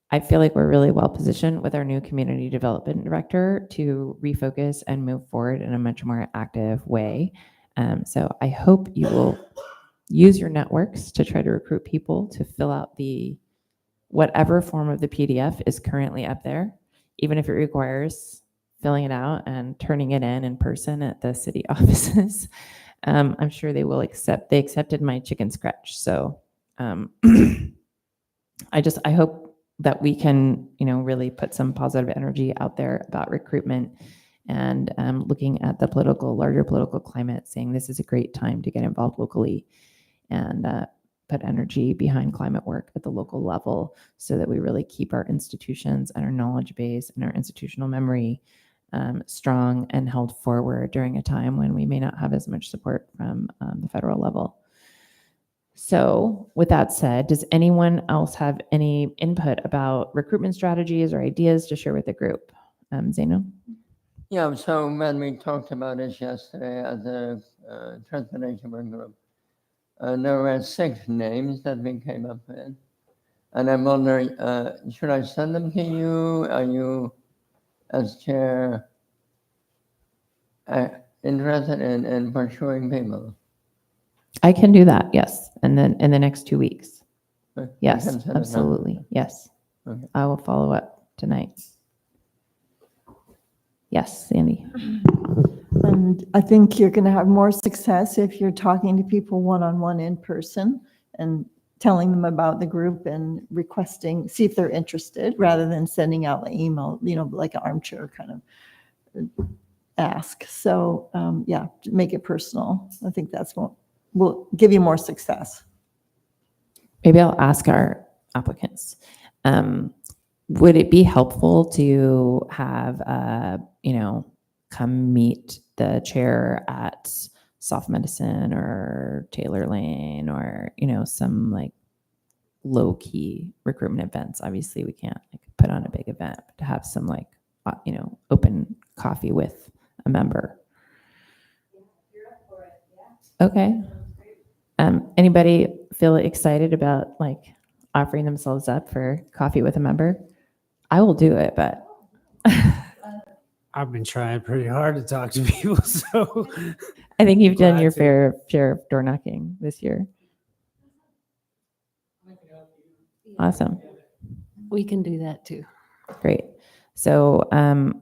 I feel like we're really well positioned with our new community development director to refocus and move forward in a much more active way. So I hope you will use your networks to try to recruit people to fill out the whatever form of the PDF is currently up there, even if it requires filling it out and turning it in person at the city offices. I'm sure they will accept. They accepted my chicken scratch. So I hope that we can, really put some positive energy out there about recruitment and looking at the larger political climate, saying this is a great time to get involved locally and put energy behind climate work at the local level so that we really keep our institutions and our knowledge base and our institutional memory strong and held forward during a time when we may not have as much support from the federal level. So with that said, does anyone else have any input about recruitment strategies or ideas to share with the group? Zeno? Yeah, so when we talked about this yesterday at the transportation work group, there were 6 names that we came up with. And I'm wondering, should I send them to you? Are you, as chair, interested in pursuing people? I can do that, yes. And then in the next 2 weeks. You Yes, can send it now? absolutely. Yes. Okay. I will follow up tonight. Yes, Sandy. And I think you're going to have more success if you're talking to people one-on-one in person and telling them about the group and requesting, see if they're interested, rather than sending out an email, like an armchair kind of ask. So yeah, make it personal. I think that's what will give you more success. Maybe I'll ask our applicants. Would it be helpful to have, come meet the chair at Soft Medicine or Taylor Lane or, some like low key recruitment events? Obviously we can't put on a big event, but to have some open coffee with a member. Okay. Anybody feel excited about offering themselves up for coffee with a member? I will do it, but I've been trying pretty hard to talk to people, so I think you've done your Glad to. fair share of door knocking this year. Awesome. We can do that too. Great. So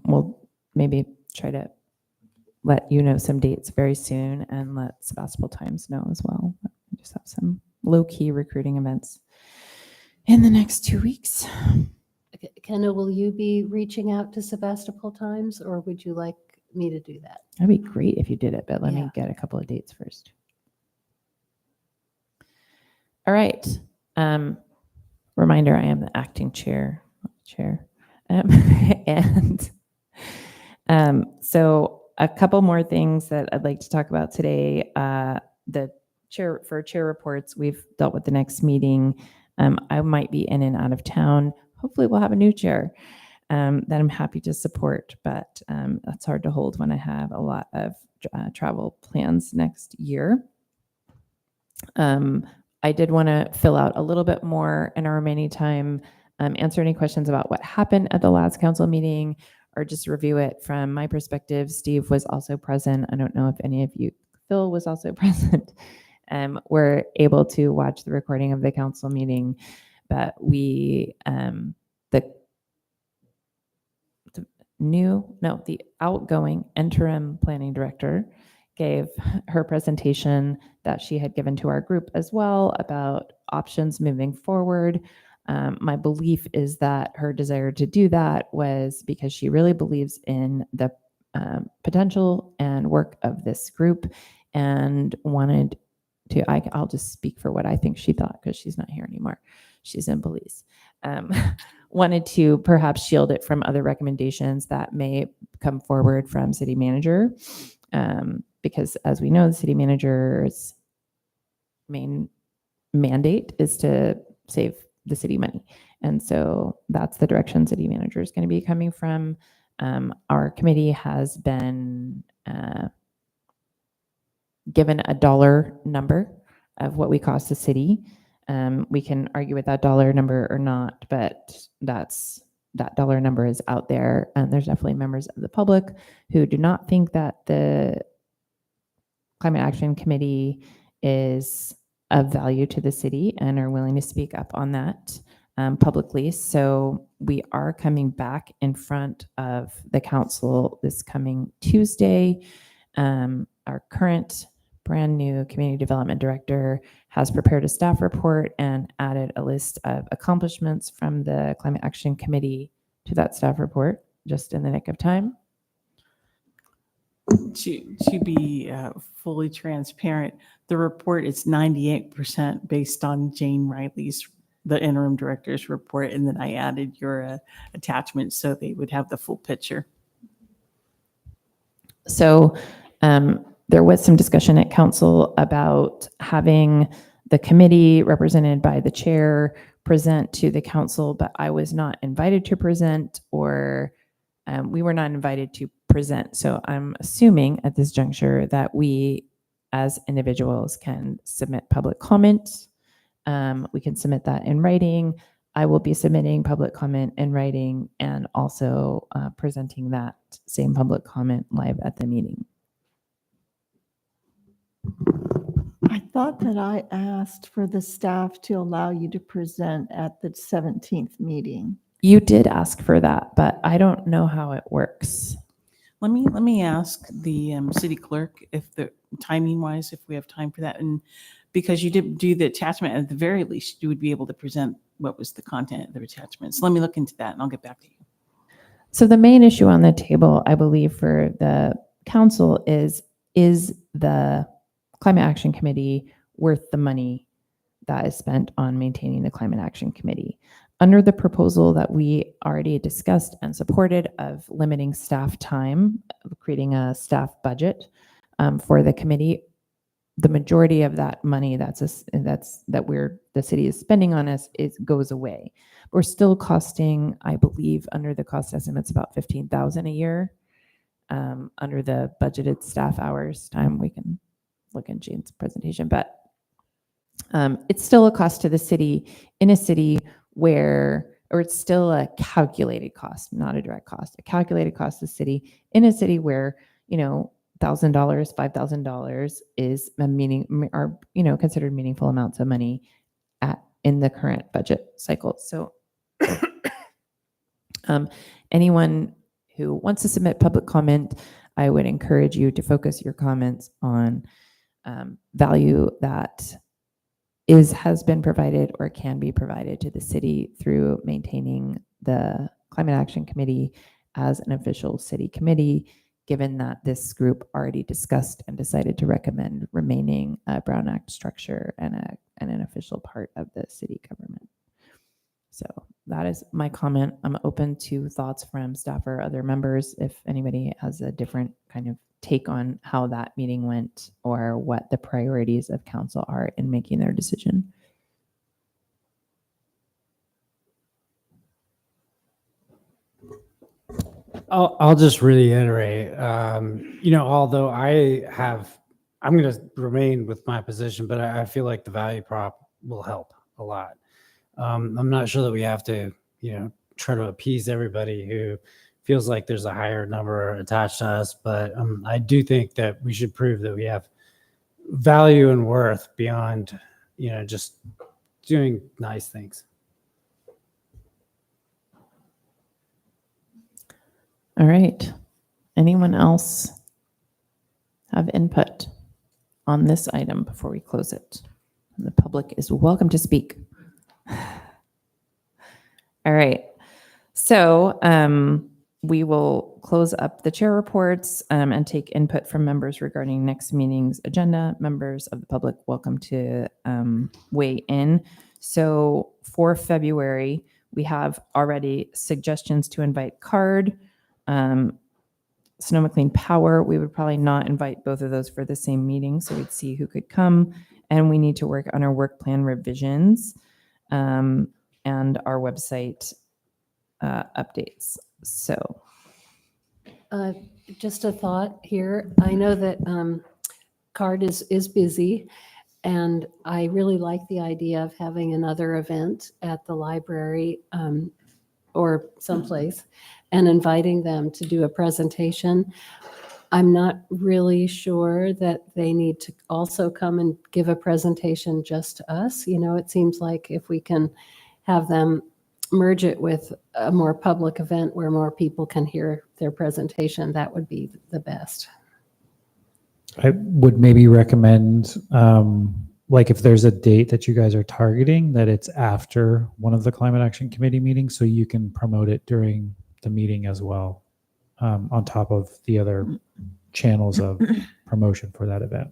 we'll maybe try to let you know some dates very soon and let Sebastopol Times know as well. We just have some low-key recruiting events in the next 2 weeks. Okay, Kenna, will you be reaching out to Sebastopol Times, or would you like me to do that? That'd be great if you did it, but let me Yeah. get a couple of dates first. All right. Reminder, I am the acting chair. And so a couple more things that I'd like to talk about today. The chair reports, we've dealt with the next meeting. I might be in and out of town. Hopefully we'll have a new chair. that I'm happy to support, but that's hard to hold when I have a lot of travel plans next year. I did want to fill out a little bit more in our remaining time, answer any questions about what happened at the last council meeting, or just review it from my perspective. Steve was also present. I don't know if any of you, Phil was also present. Were able to watch the recording of the council meeting, but we, the outgoing interim planning director gave her presentation that she had given to our group as well about options moving forward. My belief is that her desire to do that was because she really believes in the potential and work of this group and wanted to, I'll just speak for what I think she thought because she's not here anymore. She's in Belize. Wanted to perhaps shield it from other recommendations that may come forward from city manager. Because as we know, the city manager's main mandate is to save the city money. And so that's the direction city manager is going to be coming from. Our committee has been given a dollar number of what we cost the city. We can argue with that dollar number or not, but that dollar number is out there. And there's definitely members of the public who do not think that the Climate Action Committee is of value to the city and are willing to speak up on that publicly. So we are coming back in front of the council this coming Tuesday. Our current brand new community development director has prepared a staff report and added a list of accomplishments from the Climate Action Committee to that staff report just in the nick of time. To be fully transparent, the report is 98% based on Jane Riley's, the interim director's report, and then I added your attachment so they would have the full picture. So there was some discussion at council about having the committee represented by the chair present to the council, but I was not invited to present, or we were not invited to present. So I'm assuming at this juncture that we as individuals can submit public comment. We can submit that in writing. I will be submitting public comment in writing and also presenting that same public comment live at the meeting. I thought that I asked for the staff to allow you to present at the 17th meeting. You did ask for that, but I don't know how it works. Let me ask the city clerk if the timing wise, if we have time for that. And because you did do the attachment, at the very least, you would be able to present what was the content of the attachment. So let me look into that and I'll get back to you. So the main issue on the table, I believe, for the council is the Climate Action Committee worth the money that is spent on maintaining the Climate Action Committee? Under the proposal that we already discussed and supported of limiting staff time, creating a staff budget for the committee, the majority of that money that the city is spending on us goes away. We're still costing, I believe, under the cost estimates, about $15,000 a year under the budgeted staff hours time. We can look in Jane's presentation, but it's still a cost to the city in a city where, or it's still a calculated cost, not a direct cost, a calculated cost to the city in a city where, $1,000, $5,000 is considered meaningful amounts of money in the current budget cycle. So anyone who wants to submit public comment, I would encourage you to focus your comments on value that has been provided or can be provided to the city through maintaining the Climate Action Committee as an official city committee, given that this group already discussed and decided to recommend remaining a Brown Act structure and an official part of the city government. So that is my comment. I'm open to thoughts from staff or other members if anybody has a different kind of take on how that meeting went or what the priorities of council are in making their decision. I'll just reiterate, although I'm going to remain with my position, but I feel like the value prop will help a lot. I'm not sure that we have to, try to appease everybody who feels like there's a higher number attached to us, but I do think that we should prove that we have value and worth beyond, just doing nice things. All right. Anyone else have input on this item before we close it? The public is welcome to speak. All right. So we will close up the chair reports and take input from members regarding next meeting's agenda. Members of the public welcome to weigh in. So for February, we have already suggestions to invite CARD, Sonoma Clean Power. We would probably not invite both of those for the same meeting, so we'd see who could come. And we need to work on our work plan revisions and our website updates. So Just a thought here. I know that CARD is busy, and I really like the idea of having another event at the library or someplace and inviting them to do a presentation. I'm not really sure that they need to also come and give a presentation just to us. It seems like if we can have them merge it with a more public event where more people can hear their presentation, that would be the best. I would maybe recommend, like if there's a date that you guys are targeting, that it's after one of the Climate Action Committee meetings, so you can promote it during the meeting as well, on top of the other channels of promotion for that event.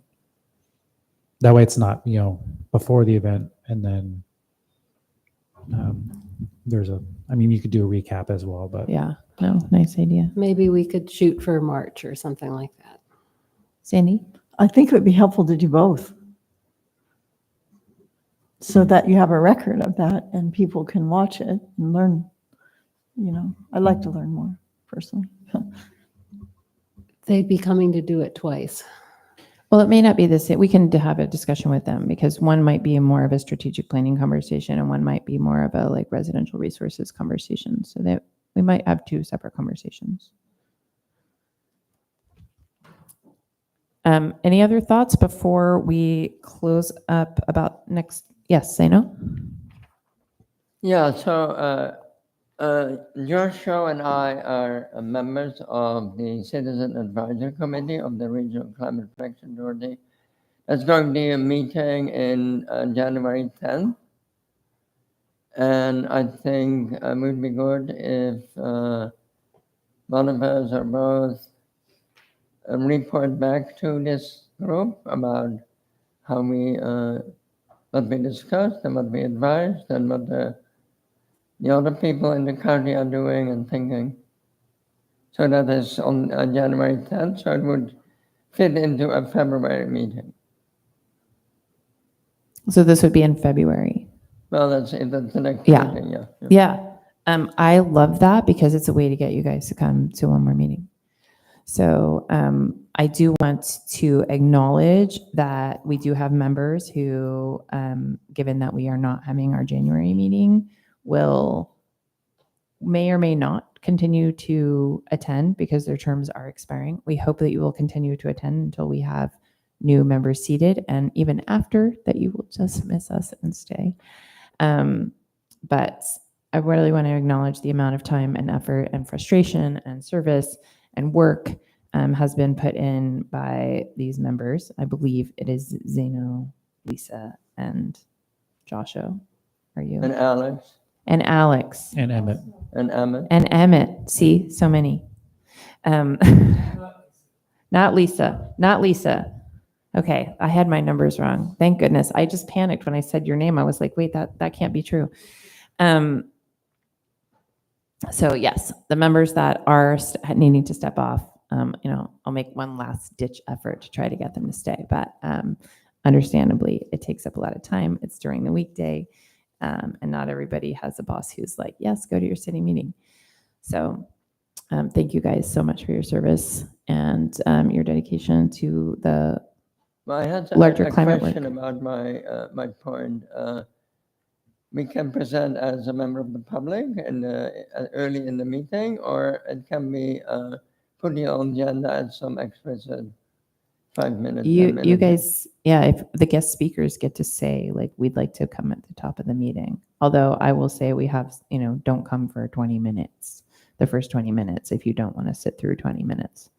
That way it's not, before the event and then you could do a recap as well, but yeah, no, nice idea. Maybe we could shoot for March or something like that. Sandy? I think it would be helpful to do both, so that you have a record of that and people can watch it and learn. I'd like to learn more personally. They'd be coming to do it twice. Well, it may not be the same. We can have a discussion with them because one might be more of a strategic planning conversation and one might be more of a like residential resources conversation. So that we might have two separate conversations. Any other thoughts before we close up about next? Yes, Zaino? Yeah, so Joshua and I are members of the Citizen Advisory Committee of the Regional Climate Protection Authority. There's going to be a meeting in January 10th. And I think it would be good if one of us or both report back to this group about how what we discussed and what we advised and what the other people in the county are doing and thinking. So that is on January 10th, so it would fit into a February meeting. So this would be in February. Well, that's it. That's the next Yeah. meeting, yeah. Yeah. I love that because it's a way to get you guys to come to one more meeting. So I do want to acknowledge that we do have members who, given that we are not having our January meeting, may or may not continue to attend because their terms are expiring. We hope that you will continue to attend until we have new members seated, and even after that you will just miss us and stay. But I really want to acknowledge the amount of time and effort and frustration and service and work has been put in by these members. I believe it is Zaino, Lisa, and Joshua. Are you? And Alex. And Alex. and Emmett. And Emmett. And Emmett. See, so many. Not Lisa. Not Lisa. Okay, I had my numbers wrong. Thank goodness. I just panicked when I said your name. I was like, wait, that can't be true. So yes, the members that are needing to step off, I'll make one last ditch effort to try to get them to stay. But understandably, it takes up a lot of time. It's during the weekday, and not everybody has a boss who's like, yes, go to your city meeting. So Thank you guys so much for your service and your dedication to the Well, I had larger a climate question work. about my point. We can present as a member of the public early in the meeting, or it can be put on the agenda at some explicit 5 minutes. 10 You minutes. guys, yeah, if the guest speakers get to say, like, we'd like to come at the top of the meeting. Although I will say we have, don't come for 20 minutes, the first 20 minutes, if you don't want to sit through 20 minutes.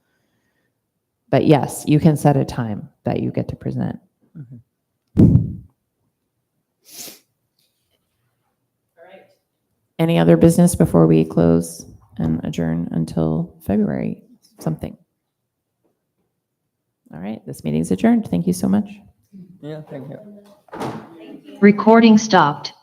But yes, you can set a time that you get to present. Any other business before we close and adjourn until February something? All right, this meeting's adjourned. Thank you so much. Yeah, thank you. Recording stopped.